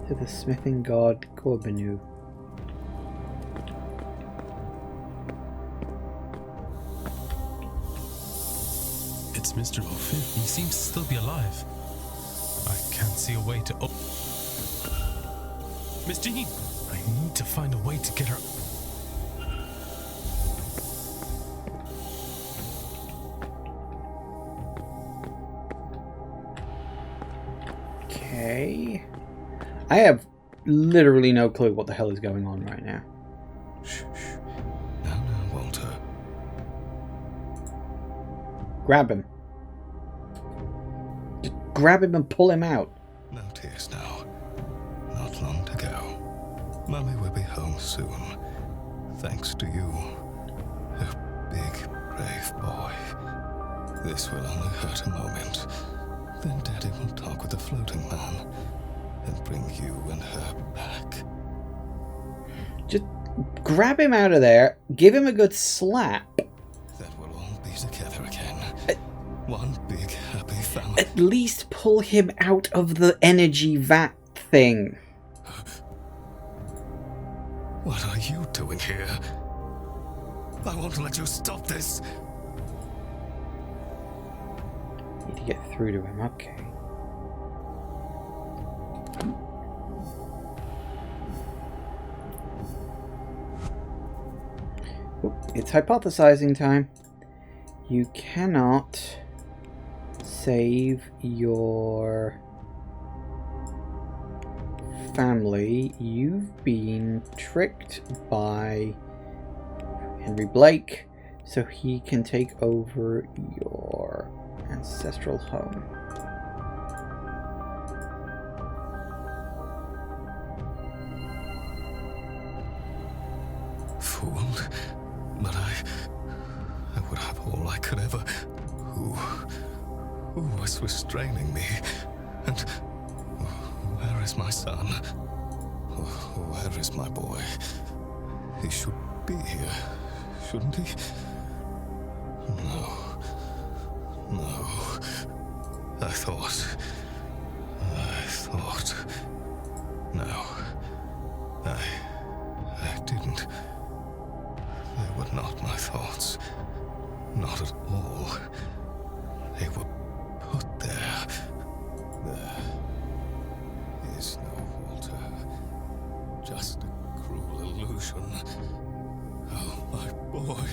To the smithing god Corbinu. It's Mr. O'Finn. He seems to still be alive. I can't see a way to... Miss Jean! I need to find a way to get her... Okay. I have literally no clue what the hell is going on right now. Shh. Now, Walter. Grab him. Just grab him and pull him out. No tears now. Not long to go. Mummy will be home soon. Thanks to you. A big, brave boy. This will only hurt a moment. Then Daddy will talk with the floating man and bring you and her back. Just grab him out of there, give him a good slap. That we'll all be together again. One big happy family. At least pull him out of the energy vat thing. What are you doing here? I won't let you stop this. Need to get through to him, okay. Oh, it's hypothesizing time. You cannot save your family, you've been tricked by Henry Blake so he can take over your ancestral home. Fooled, but I would have all I could ever. Who was restraining me? And where is my son? Where is my boy? He should be here, shouldn't he? No. I thought. No. I didn't. They were not my thoughts. Not at all. They were put there. There is no Walter. Just a cruel illusion. Oh, my boy,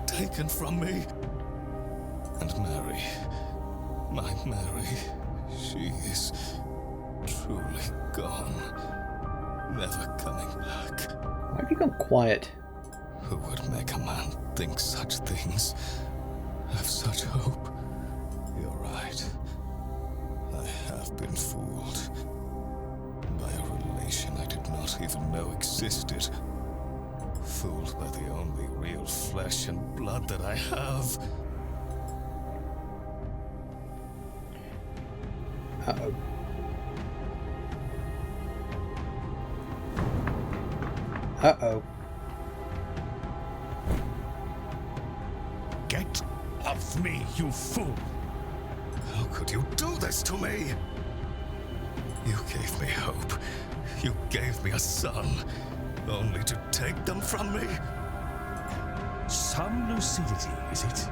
taken from me. And Mary, my Mary, she is truly gone. Never coming back. Why have you gone quiet? Who would make a man think such things? Have such hope? You're right. I have been fooled by a relation I did not even know existed. Fooled by the only real flesh and blood that I have. Uh-oh. Uh-oh. Get off me, you fool! How could you do this to me? You gave me hope. You gave me a son, only to take them from me? Some lucidity, is it?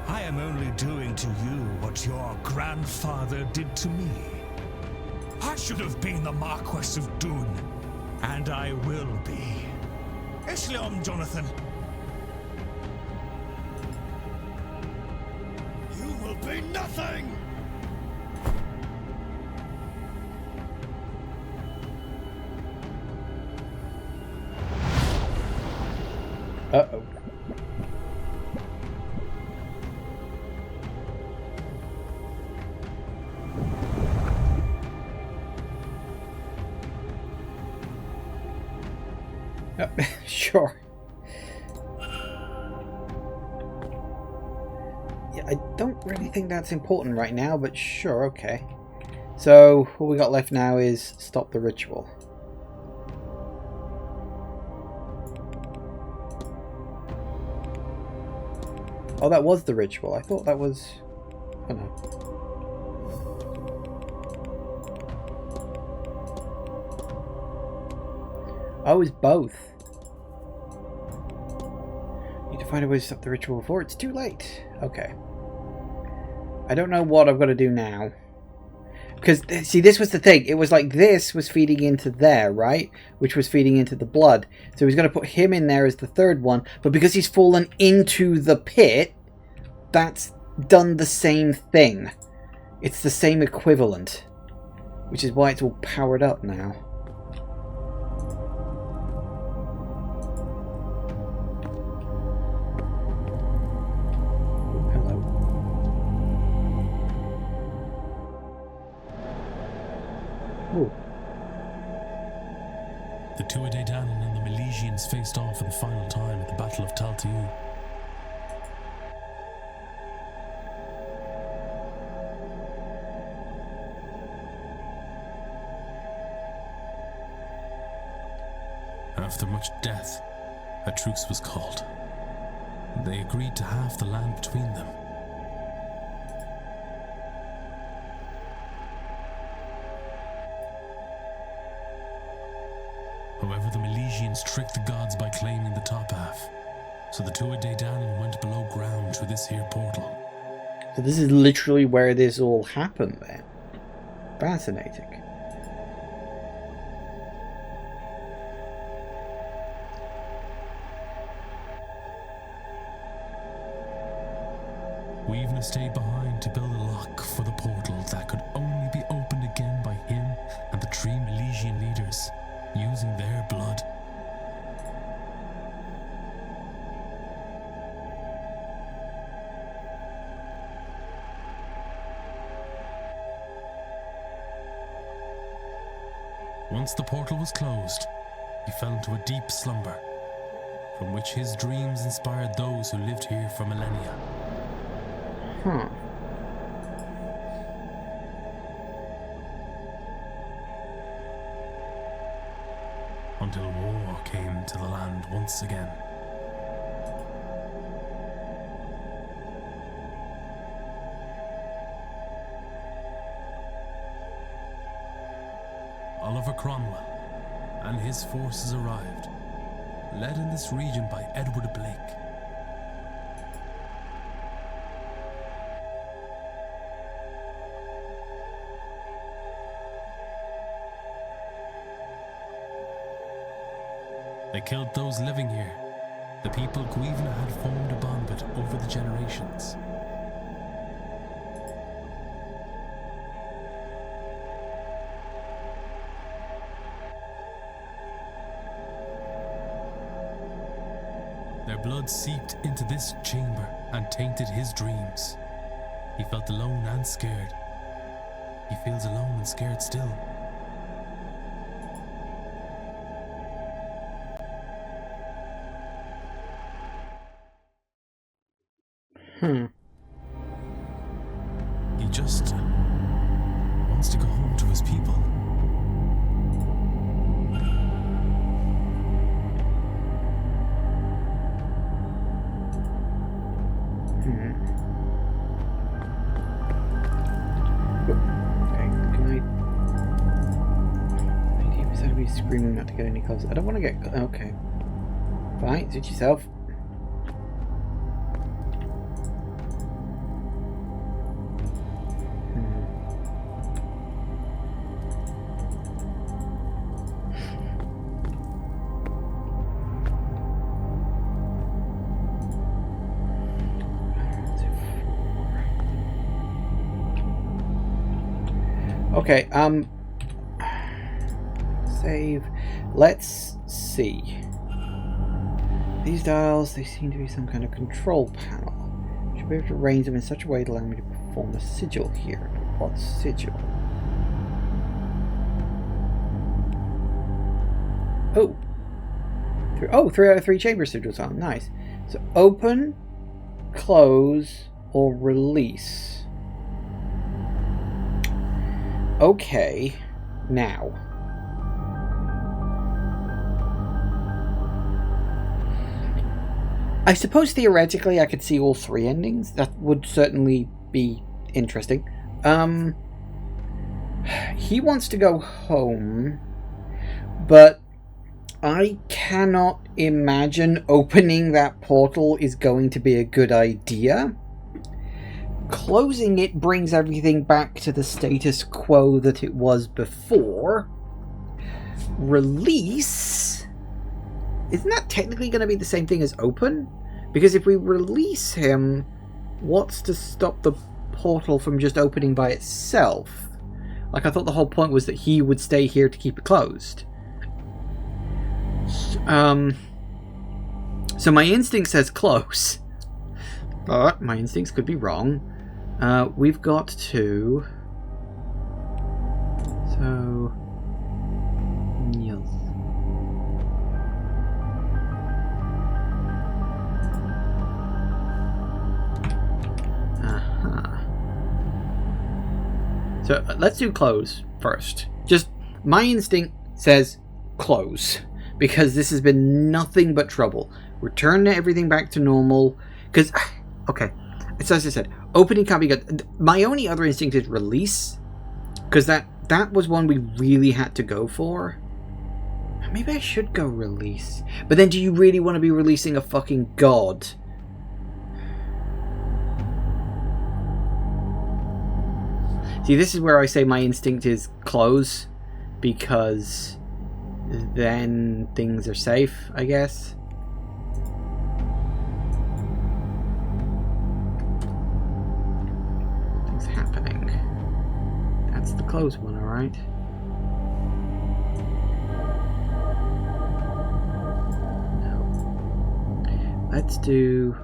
I am only doing to you what your grandfather did to me. I should have been the Marquess of Doon, and I will be. Islam, Jonathan. You will be nothing! Uh-oh. Sure. Yeah, I don't really think that's important right now, but sure, okay. So, all we got left now is stop the ritual. Oh, that was the ritual. I thought that was... Oh, no. Oh, it's both. Need to find a way to stop the ritual before it's too late. Okay. I don't know what I've got to do now. Because, see, this was the thing. It was like this was feeding into there, right? Which was feeding into the blood. So he's going to put him in there as the third one. But because he's fallen into the pit, that's done the same thing. It's the same equivalent. Which is why it's all powered up now. Ooh. The Tuatha Dé Danann and the Milesians faced off for the final time at the Battle of Tal'Tiu. After much death, a truce was called. They agreed to halve the land between them. However, the Milesians tricked the gods by claiming the top half, so the Tuatha Dé Danann went below ground through this here portal. So this is literally where this all happened then. Fascinating. We've stayed behind to build a lock for the portal that could only be opened again by him and the 3 Milesian using their blood. Once the portal was closed, he fell into a deep slumber, from which his dreams inspired those who lived here for millennia. Huh. Until war came to the land once again. Oliver Cromwell and his forces arrived, led in this region by Edward Blake. They killed those living here, the people Guivna had formed a bond with over the generations. Their blood seeped into this chamber and tainted his dreams. He felt alone and scared. He feels alone and scared still. He just wants to go home to his people. Okay, can I... He was going to be screaming not to get any closer. I don't want to get... Okay. Fine, suit yourself. Okay, save. Let's see. These dials, they seem to be some kind of control panel. I should be able to arrange them in such a way to allow me to perform a sigil here. What sigil? Oh! 3 out of 3 chamber sigils on. Nice. So open, close, or release. Okay, now. I suppose theoretically I could see all 3 endings. That would certainly be interesting. He wants to go home, but I cannot imagine opening that portal is going to be a good idea. Closing it brings everything back to the status quo that it was before. Release? Isn't that technically going to be the same thing as open? Because if we release him, what's to stop the portal from just opening by itself? Like, I thought the whole point was that he would stay here to keep it closed. So my instinct says close. But my instincts could be wrong. We've got to... So... Yes. So let's do close first. Just, my instinct says close. Because this has been nothing but trouble. Return everything back to normal. Because, okay, it's as I said, opening can't be good. My only other instinct is release, because that was one we really had to go for. Maybe I should go release. But then do you really want to be releasing a fucking god? See, this is where I say my instinct is close, because then things are safe, I guess. That's the close one, alright. let's do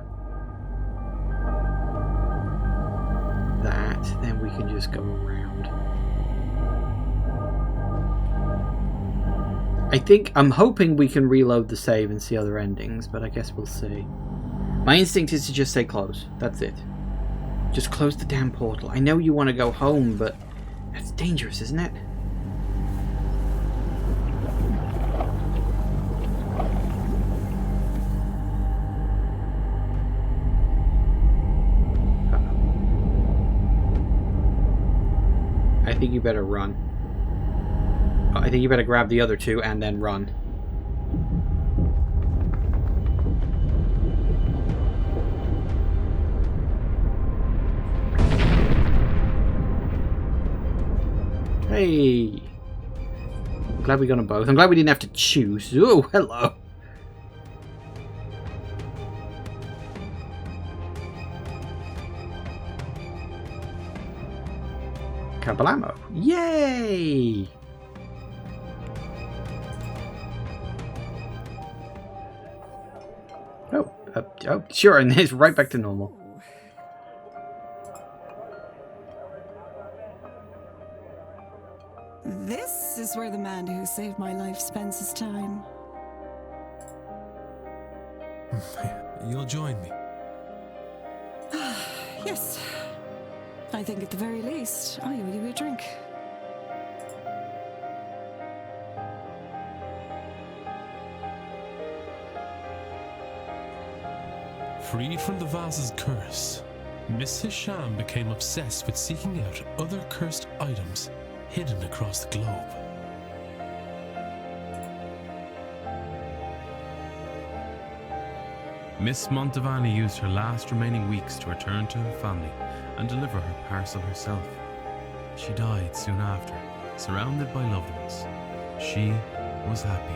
that. Then we can just go around. I'm hoping we can reload the save and see other endings, but I guess we'll see. My instinct is to just say close. That's it. Just close the damn portal. I know you want to go home, but that's dangerous, isn't it? I think you better run. I think you better grab the other two and then run. Hey! I'm glad we got them both. I'm glad we didn't have to choose. Oh, hello! Kabalamo. Yay! Oh, sure, and it's right back to normal. This is where the man who saved my life spends his time. You'll join me. Yes. I think at the very least, I will give you a drink. Freed from the vase's curse, Miss Hisham became obsessed with seeking out other cursed items hidden across the globe. Miss Montevani used her last remaining weeks to return to her family and deliver her parcel herself. She died soon after, surrounded by loved ones. She was happy.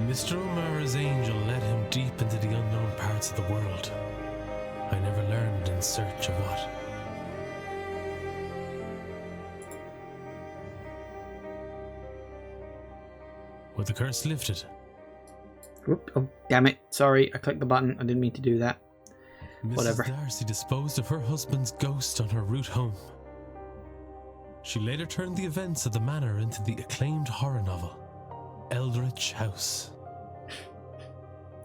Mr. O'Mara's angel led him deep into the unknown parts of the world. I never learned in search of what. With the curse lifted. Whoop, oh, damn it. Sorry, I clicked the button. I didn't mean to do that. Whatever. Mrs. Darcy disposed of her husband's ghost on her route home. She later turned the events of the manor into the acclaimed horror novel, Eldritch House.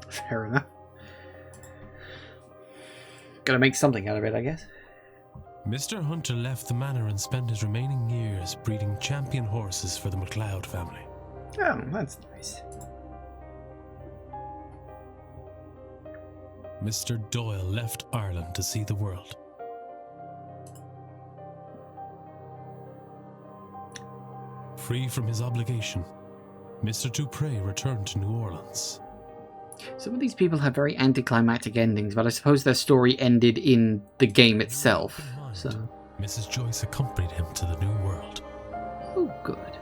Fair enough. Gotta make something out of it, I guess. Mr. Hunter left the manor and spent his remaining years breeding champion horses for the MacLeod family. Oh, that's nice. Mr. Doyle left Ireland to see the world. Free from his obligation, Mr. Dupre returned to New Orleans. Some of these people have very anticlimactic endings, but I suppose their story ended in the game itself. So, Mrs. Joyce accompanied him to the New World. oh, good.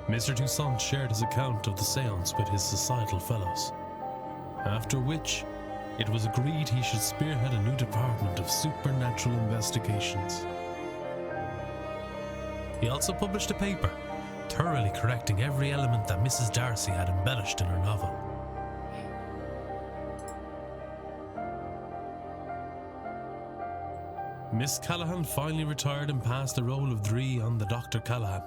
Mr. Toussaint shared his account of the Seance with his societal fellows, after which it was agreed he should spearhead a new department of supernatural investigations. He also published a paper, thoroughly correcting every element that Mrs. Darcy had embellished in her novel. Miss Callahan finally retired and passed the role of Dree on the Dr. Callahan.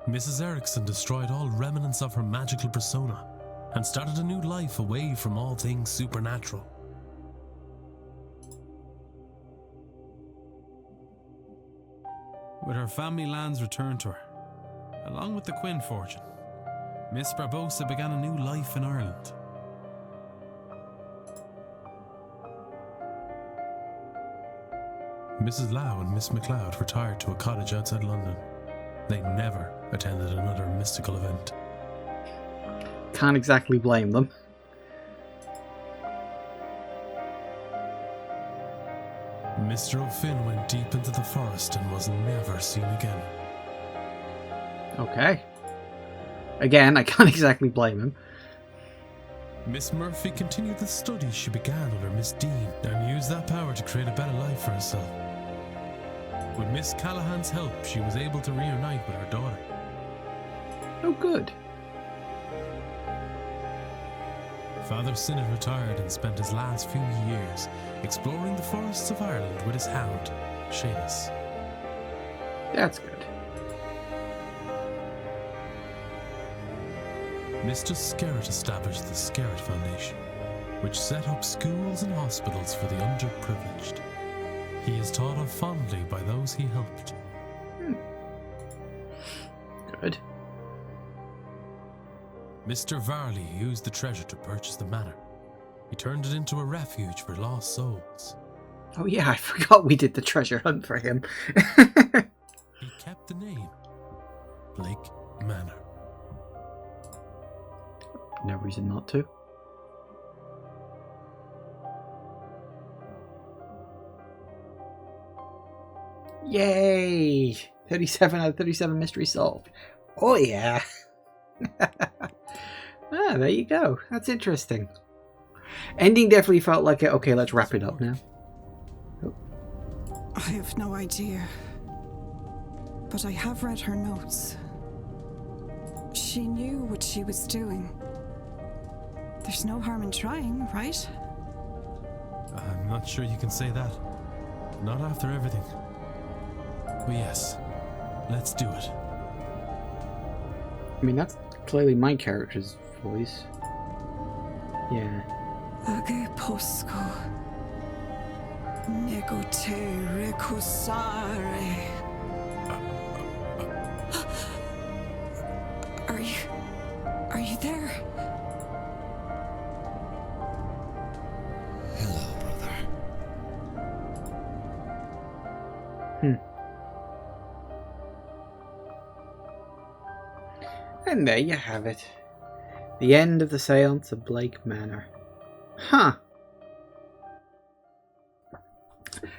Mrs. Erickson destroyed all remnants of her magical persona and started a new life away from all things supernatural. With her family lands returned to her, along with the Quinn fortune, Miss Barbosa began a new life in Ireland. Mrs. Lau and Miss MacLeod retired to a cottage outside London. They never attended another mystical event. Can't exactly blame them. Mr. O'Finn went deep into the forest and was never seen again. Okay. Again, I can't exactly blame him. Miss Murphy continued the studies she began under Miss Dean and used that power to create a better life for herself. With Miss Callahan's help, she was able to reunite with her daughter. Oh, good. Father Sinnott retired and spent his last few years exploring the forests of Ireland with his hound, Seance. That's good. Mr. Skerritt established the Skerritt Foundation, which set up schools and hospitals for the underprivileged. He is thought of fondly by those he helped. Good. Mr. Varley used the treasure to purchase the manor. He turned it into a refuge for lost souls. Oh yeah, I forgot we did the treasure hunt for him. He kept the name Blake Manor. No reason not to. Yay! 37 out of 37 mysteries solved. Oh yeah! There you go. That's interesting. Ending definitely felt like it. Okay, let's wrap it up now. I have no idea. But I have read her notes. She knew what she was doing. There's no harm in trying, right? I'm not sure you can say that. Not after everything. But yes, let's do it. I mean, that's clearly my character's voice. Yeah. Age posco. Nego te recusare. Are you there? Hello, brother. And there you have it. The end of the Seance of Blake Manor. Huh.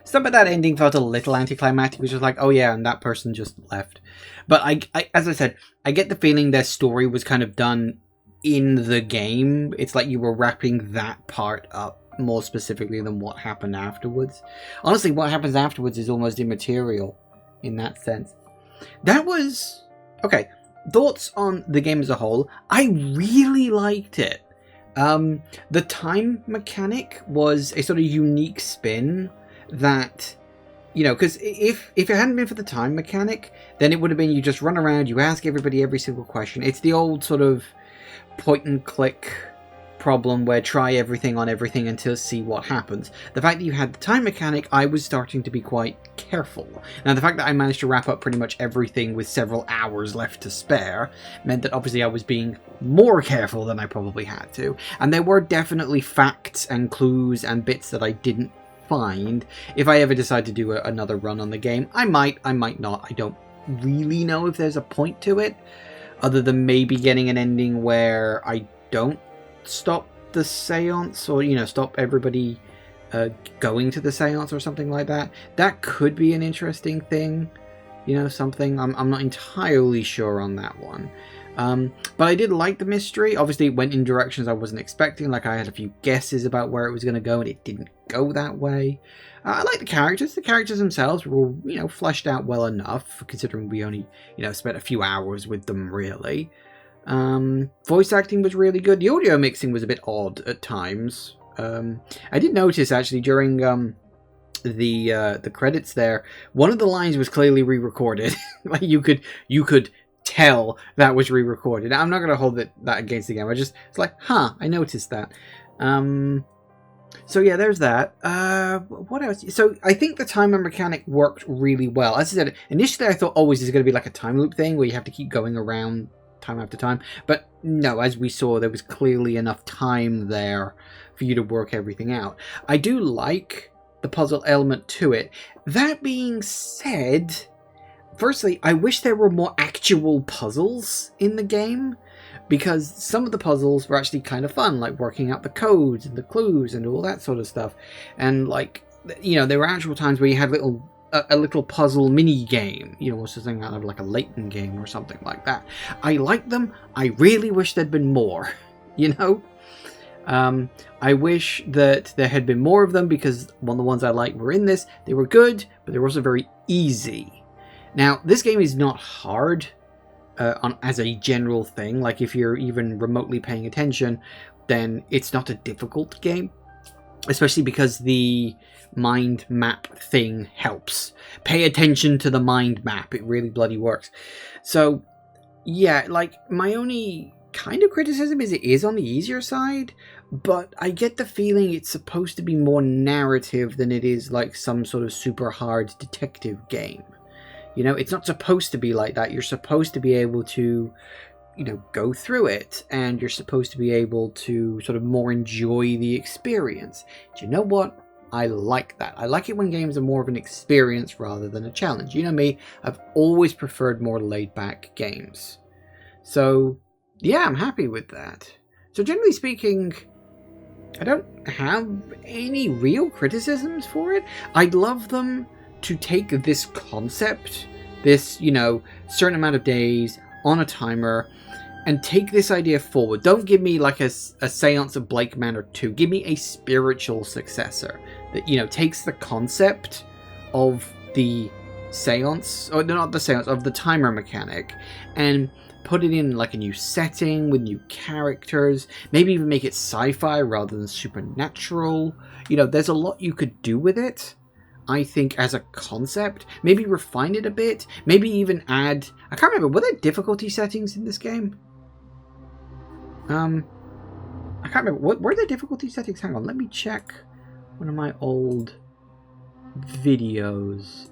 Some of that ending felt a little anticlimactic, which was like, oh yeah, and that person just left. But I, as I said, I get the feeling their story was kind of done in the game. It's like you were wrapping that part up more specifically than what happened afterwards. Honestly, what happens afterwards is almost immaterial in that sense. That was... Okay, thoughts on the game as a whole. I really liked it. The time mechanic was a sort of unique spin that, you know, because if it hadn't been for the time mechanic, then it would have been you just run around, you ask everybody every single question. It's the old sort of point and click problem where try everything on everything until see what happens. The fact that you had the time mechanic, I was starting to be quite careful. Now, the fact that I managed to wrap up pretty much everything with several hours left to spare meant that obviously I was being more careful than I probably had to. And there were definitely facts and clues and bits that I didn't find. If I ever decide to do another run on the game, I might not. I don't really know if there's a point to it, other than maybe getting an ending where I don't stop the seance, or, you know, stop everybody going to the seance or something like that. That could be an interesting thing, you know, something. I'm not entirely sure on that one. But I did like the mystery. Obviously, it went in directions I wasn't expecting. Like, I had a few guesses about where it was going to go, and it didn't go that way. I like the characters. The characters themselves were, you know, fleshed out well enough, considering we only, you know, spent a few hours with them, really. Voice acting was really good. The audio mixing was a bit odd at times. I did notice, actually, during the credits there, one of the lines was clearly re-recorded. Like, you could tell that was re-recorded. I'm not going to hold that against the game. It's like, I noticed that. So yeah, there's that. What else? So I think the timer mechanic worked really well. As I said, initially I thought, oh, is this going to be like a time loop thing where you have to keep going around time after time? But no, as we saw, there was clearly enough time there for you to work everything out. I do like the puzzle element to it. That being said, firstly, I wish there were more actual puzzles in the game, because some of the puzzles were actually kind of fun, like working out the codes and the clues and all that sort of stuff. And, like, you know, there were actual times where you had a little puzzle mini game, you know, something kind of like a Layton game or something like that. I liked them. I really wish there'd been more, you know. I wish that there had been more of them, because one of the ones I liked were in this. They were good, but they were also very easy. Now, this game is not hard as a general thing. Like, if you're even remotely paying attention, then it's not a difficult game. Especially because the mind map thing helps. Pay attention to the mind map. It really bloody works. So, yeah, like, my only kind of criticism is it is on the easier side, but I get the feeling it's supposed to be more narrative than it is like some sort of super hard detective game. You know, it's not supposed to be like that. You're supposed to be able to, you know, go through it, and you're supposed to be able to sort of more enjoy the experience. Do you know what? I like that. I like it when games are more of an experience rather than a challenge. You know me, I've always preferred more laid-back games. So, yeah, I'm happy with that. So generally speaking, I don't have any real criticisms for it. I'd love them to take this concept, this, you know, certain amount of days on a timer, and take this idea forward. Don't give me like a Seance of Blake Manor 2. Give me a spiritual successor that, you know, takes the concept of the Seance, or not the Seance, of the timer mechanic, and put it in like a new setting with new characters. Maybe even make it sci-fi rather than supernatural. You know, there's a lot you could do with it, I think, as a concept. Maybe refine it a bit. Maybe even add... I can't remember, were there difficulty settings in this game? I can't remember. What were the difficulty settings? Hang on, let me check one of my old videos.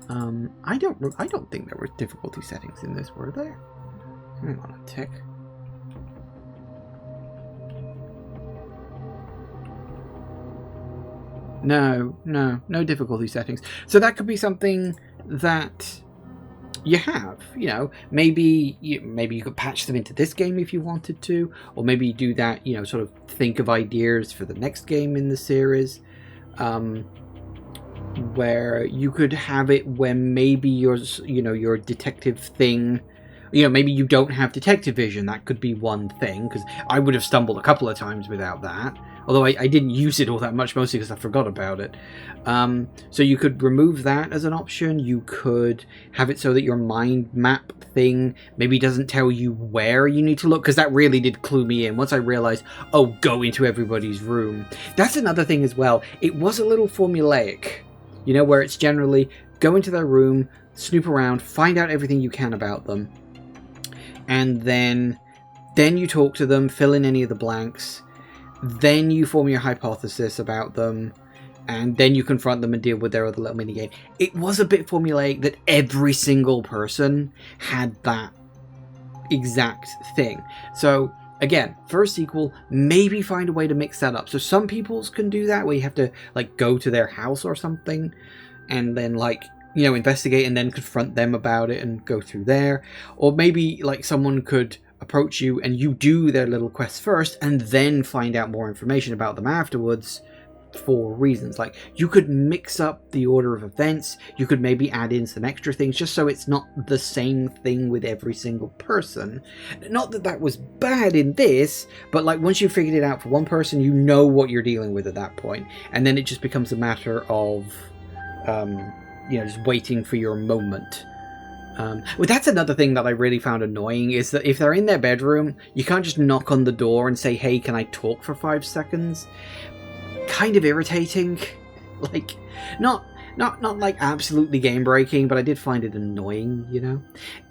I don't think there were difficulty settings in this, were there? Hang on a tick. No difficulty settings. So that could be something that you have, you know, maybe you could patch them into this game if you wanted to, or maybe you do that, you know, sort of think of ideas for the next game in the series, where you could have it when maybe your detective thing, you know, maybe you don't have detective vision. That could be one thing, because I would have stumbled a couple of times without that. Although I didn't use it all that much, mostly because I forgot about it. So you could remove that as an option. You could have it so that your mind map thing maybe doesn't tell you where you need to look, because that really did clue me in once I realized, oh, go into everybody's room. That's another thing as well. It was a little formulaic, you know, where it's generally go into their room, snoop around, find out everything you can about them, and then you talk to them, fill in any of the blanks. Then you form your hypothesis about them, and then you confront them and deal with their other little minigame. It was a bit formulaic that every single person had that exact thing. So, again, for a sequel, maybe find a way to mix that up. So some people's can do that, where you have to, like, go to their house or something, and then, like, you know, investigate and then confront them about it and go through there. Or maybe, like, someone could approach you and you do their little quest first and then find out more information about them afterwards for reasons. Like, you could mix up the order of events, you could maybe add in some extra things just so it's not the same thing with every single person. Not that that was bad in this, but like once you've figured it out for one person, you know what you're dealing with at that point, and then it just becomes a matter of you know, just waiting for your moment. Well, that's another thing that I really found annoying, is that if they're in their bedroom, you can't just knock on the door and say, hey, can I talk for 5 seconds? Kind of irritating. Like, not like absolutely game-breaking, but I did find it annoying, you know?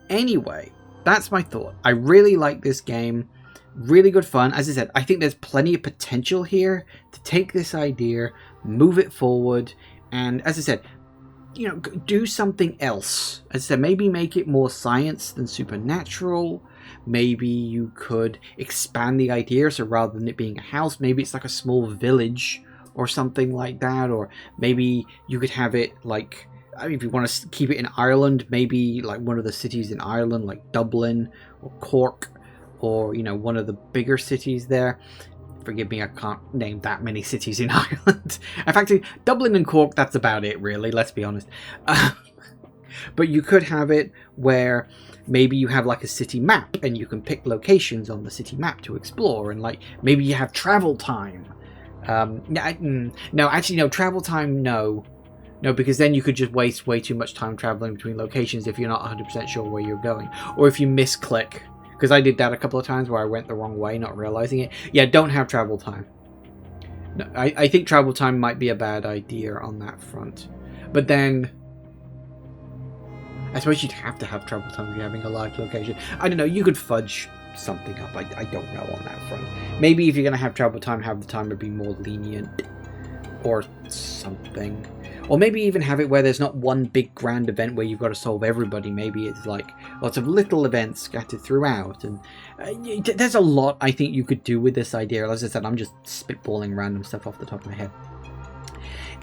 Anyway, that's my thought. I really like this game. Really good fun. As I said, I think there's plenty of potential here to take this idea, move it forward, and as I said, you know, do something else. As I said, maybe make it more science than supernatural. Maybe you could expand the idea, so rather than it being a house, maybe it's like a small village or something like that. Or maybe you could have it like, I mean, if you want to keep it in Ireland, maybe like one of the cities in Ireland, like Dublin or Cork, or, you know, one of the bigger cities there. Forgive me, I can't name that many cities in Ireland. In fact, Dublin and Cork, that's about it, really, let's be honest. But you could have it where maybe you have like a city map and you can pick locations on the city map to explore, and like maybe you have travel time. No, travel time, no, because then you could just waste way too much time traveling between locations if you're not 100% sure where you're going, or if you misclick, because I did that a couple of times where I went the wrong way not realizing it. Yeah, don't have travel time. No, I think travel time might be a bad idea on that front, but then I suppose you'd have to have travel time if you're having a large location. I don't know, you could fudge something up. I don't know on that front. Maybe if you're going to have travel time, have the timer be more lenient or something. Or maybe even have it where there's not one big grand event where you've got to solve everybody. Maybe it's like lots of little events scattered throughout. And there's a lot I think you could do with this idea. As I said, I'm just spitballing random stuff off the top of my head.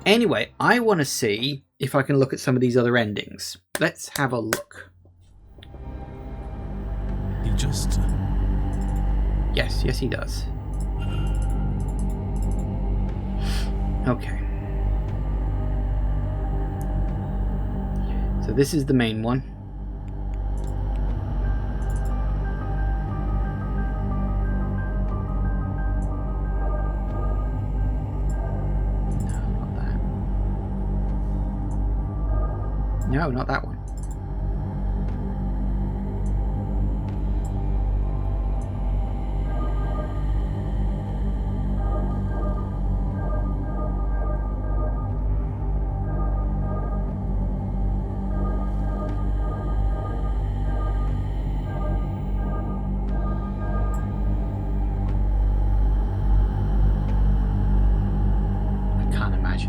Anyway, I want to see if I can look at some of these other endings. Let's have a look. He just... Yes, he does. Okay. So this is the main one. No, not that. No, not that one.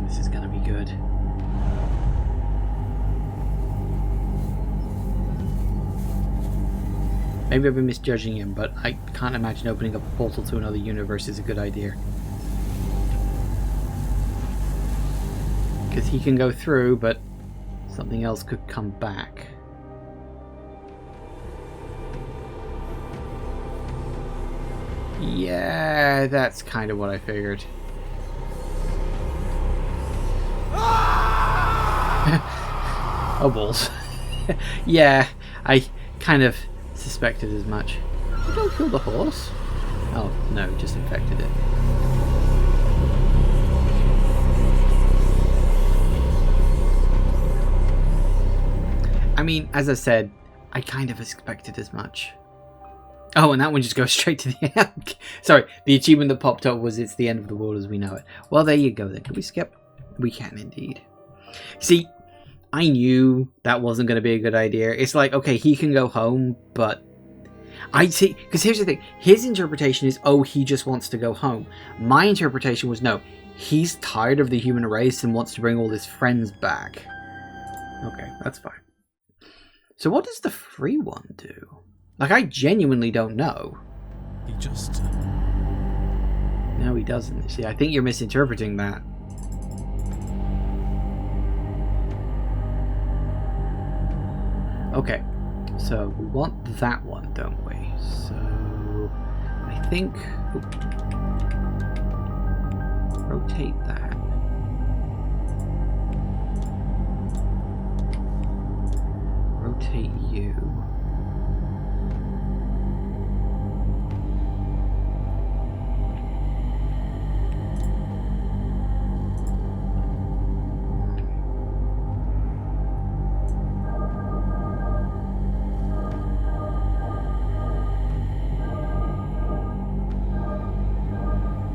This is going to be good. Maybe I've been misjudging him, but I can't imagine opening up a portal to another universe is a good idea. Because he can go through, but something else could come back. Yeah, that's kind of what I figured. Oh, balls. Yeah, I kind of suspected as much. You don't kill the horse? Oh, no, just infected it. I mean, as I said, I kind of expected as much. Oh, and that one just goes straight to the end. Sorry, the achievement that popped up was it's the end of the world as we know it. Well, there you go then. Can we skip? We can indeed. See, I knew that wasn't going to be a good idea. It's like, okay, he can go home, but I see, because here's the thing. His interpretation is, oh, he just wants to go home. My interpretation was, no, he's tired of the human race and wants to bring all his friends back. Okay, that's fine. So what does the free one do? Like, I genuinely don't know. He just... No, he doesn't. See, I think you're misinterpreting that. Okay, so we want that one, don't we? So I think... rotate that. Rotate you.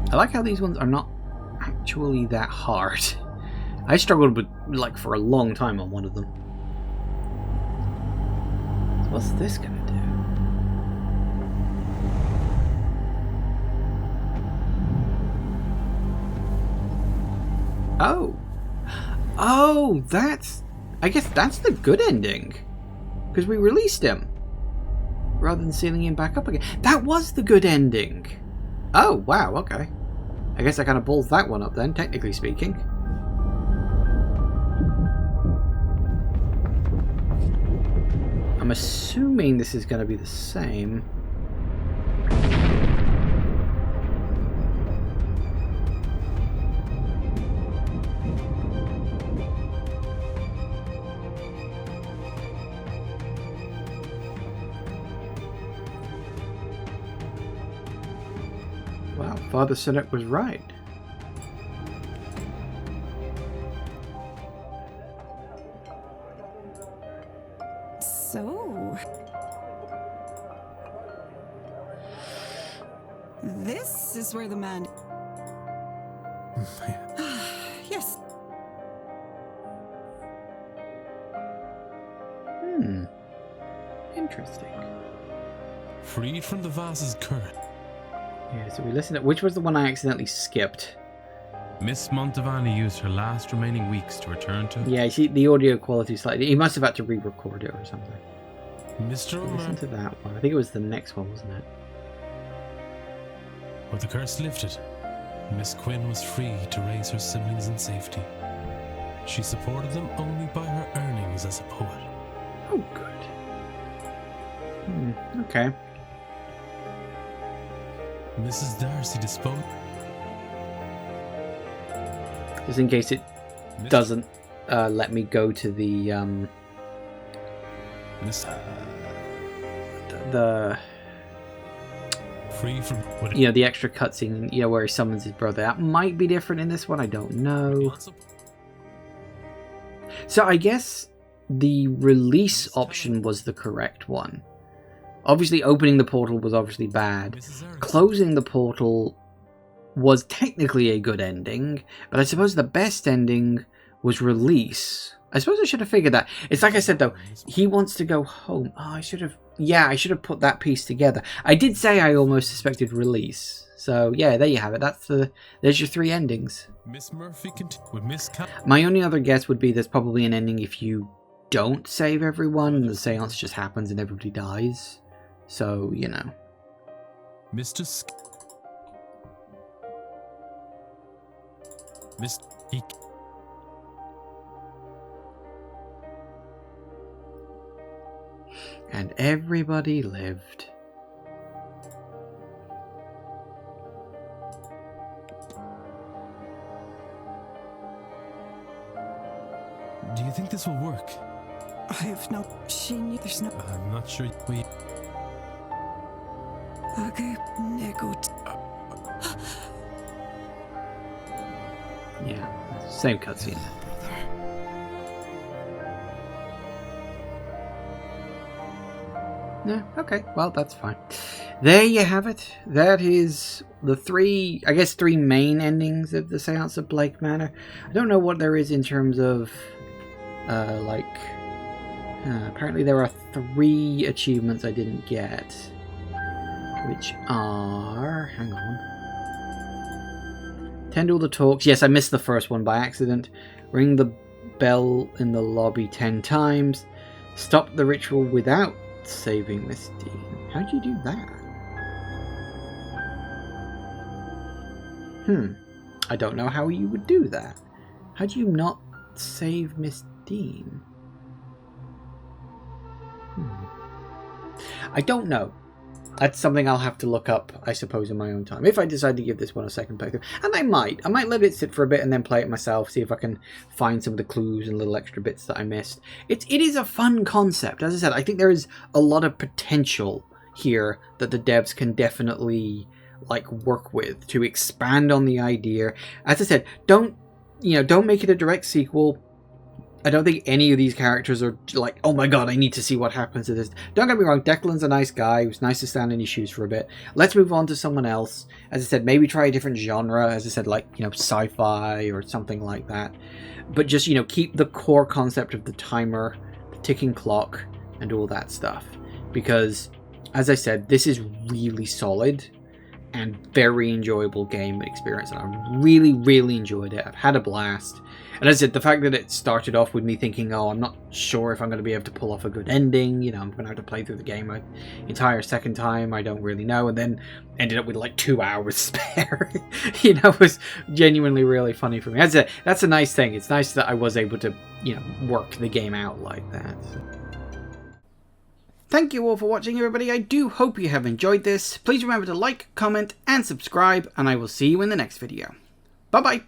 I like how these ones are not actually that hard. I struggled with, like, for a long time on one of them. So what's this gonna do? Oh! Oh, that's... I guess that's the good ending. Because we released him. Rather than sealing him back up again. That was the good ending! Oh, wow, okay. I guess I kind of balls that one up then, technically speaking. I'm assuming this is going to be the same. Father Sinek was right. So... this is where the man... yes. Interesting. Freed from the vase's curse. Yeah, so we listened to... which was the one I accidentally skipped? Miss Montavani used her last remaining weeks to return to... Yeah, you see, the audio quality slightly... he must have had to re-record it or something. Mr. Listen to that one. I think it was the next one, wasn't it? With the curse lifted, Miss Quinn was free to raise her siblings in safety. She supported them only by her earnings as a poet. Oh, good. Okay. Mrs. Darcy disposed... Just in case it doesn't let me go to the free from... you know, the extra cutscene, you know, where he summons his brother. That might be different in this one, I don't know. So I guess the release option was the correct one. Obviously, opening the portal was obviously bad. Closing the portal was technically a good ending, but I suppose the best ending was release. I suppose I should have figured that. It's like I said, though, he wants to go home. Oh, I should have... yeah, I should have put that piece together. I did say I almost suspected release. So, yeah, there you have it. There's your 3 endings. Miss Murphy with Miss My only other guess would be there's probably an ending if you don't save everyone and the seance just happens and everybody dies. So, you know. Mr. And everybody lived. Do you think this will work? I have no... she knew there's no... I'm not sure we... okay, Negot. Yeah, same cutscene. Yeah, okay, well, that's fine. There you have it. That is the 3 main endings of the Seance of Blake Manor. I don't know what there is in terms of, apparently there are 3 achievements I didn't get, which are, hang on. Tend all the talks. Yes, I missed the first one by accident. Ring the bell in the lobby 10 times. Stop the ritual without saving Miss Dean. How'd you do that? I don't know how you would do that. How'd you not save Miss Dean? I don't know. That's something I'll have to look up, I suppose, in my own time. If I decide to give this one a second playthrough. And I might let it sit for a bit and then play it myself, see if I can find some of the clues and little extra bits that I missed. It is a fun concept. As I said, I think there is a lot of potential here that the devs can definitely work with to expand on the idea. As I said, don't make it a direct sequel. I don't think any of these characters are like, oh my god, I need to see what happens to this. Don't get me wrong, Declan's a nice guy. It was nice to stand in his shoes for a bit. Let's move on to someone else. As I said, maybe try a different genre. As I said, sci-fi or something like that. But just, keep the core concept of the timer, the ticking clock, and all that stuff. Because, as I said, this is really solid and very enjoyable game experience. And I really, really enjoyed it. I've had a blast. And as I said, the fact that it started off with me thinking, oh, I'm not sure if I'm going to be able to pull off a good ending, I'm going to have to play through the game an entire second time, I don't really know, and then ended up with 2 hours spare, was genuinely really funny for me. That's a nice thing. It's nice that I was able to, work the game out like that. So. Thank you all for watching, everybody. I do hope you have enjoyed this. Please remember to like, comment, and subscribe, and I will see you in the next video. Bye-bye.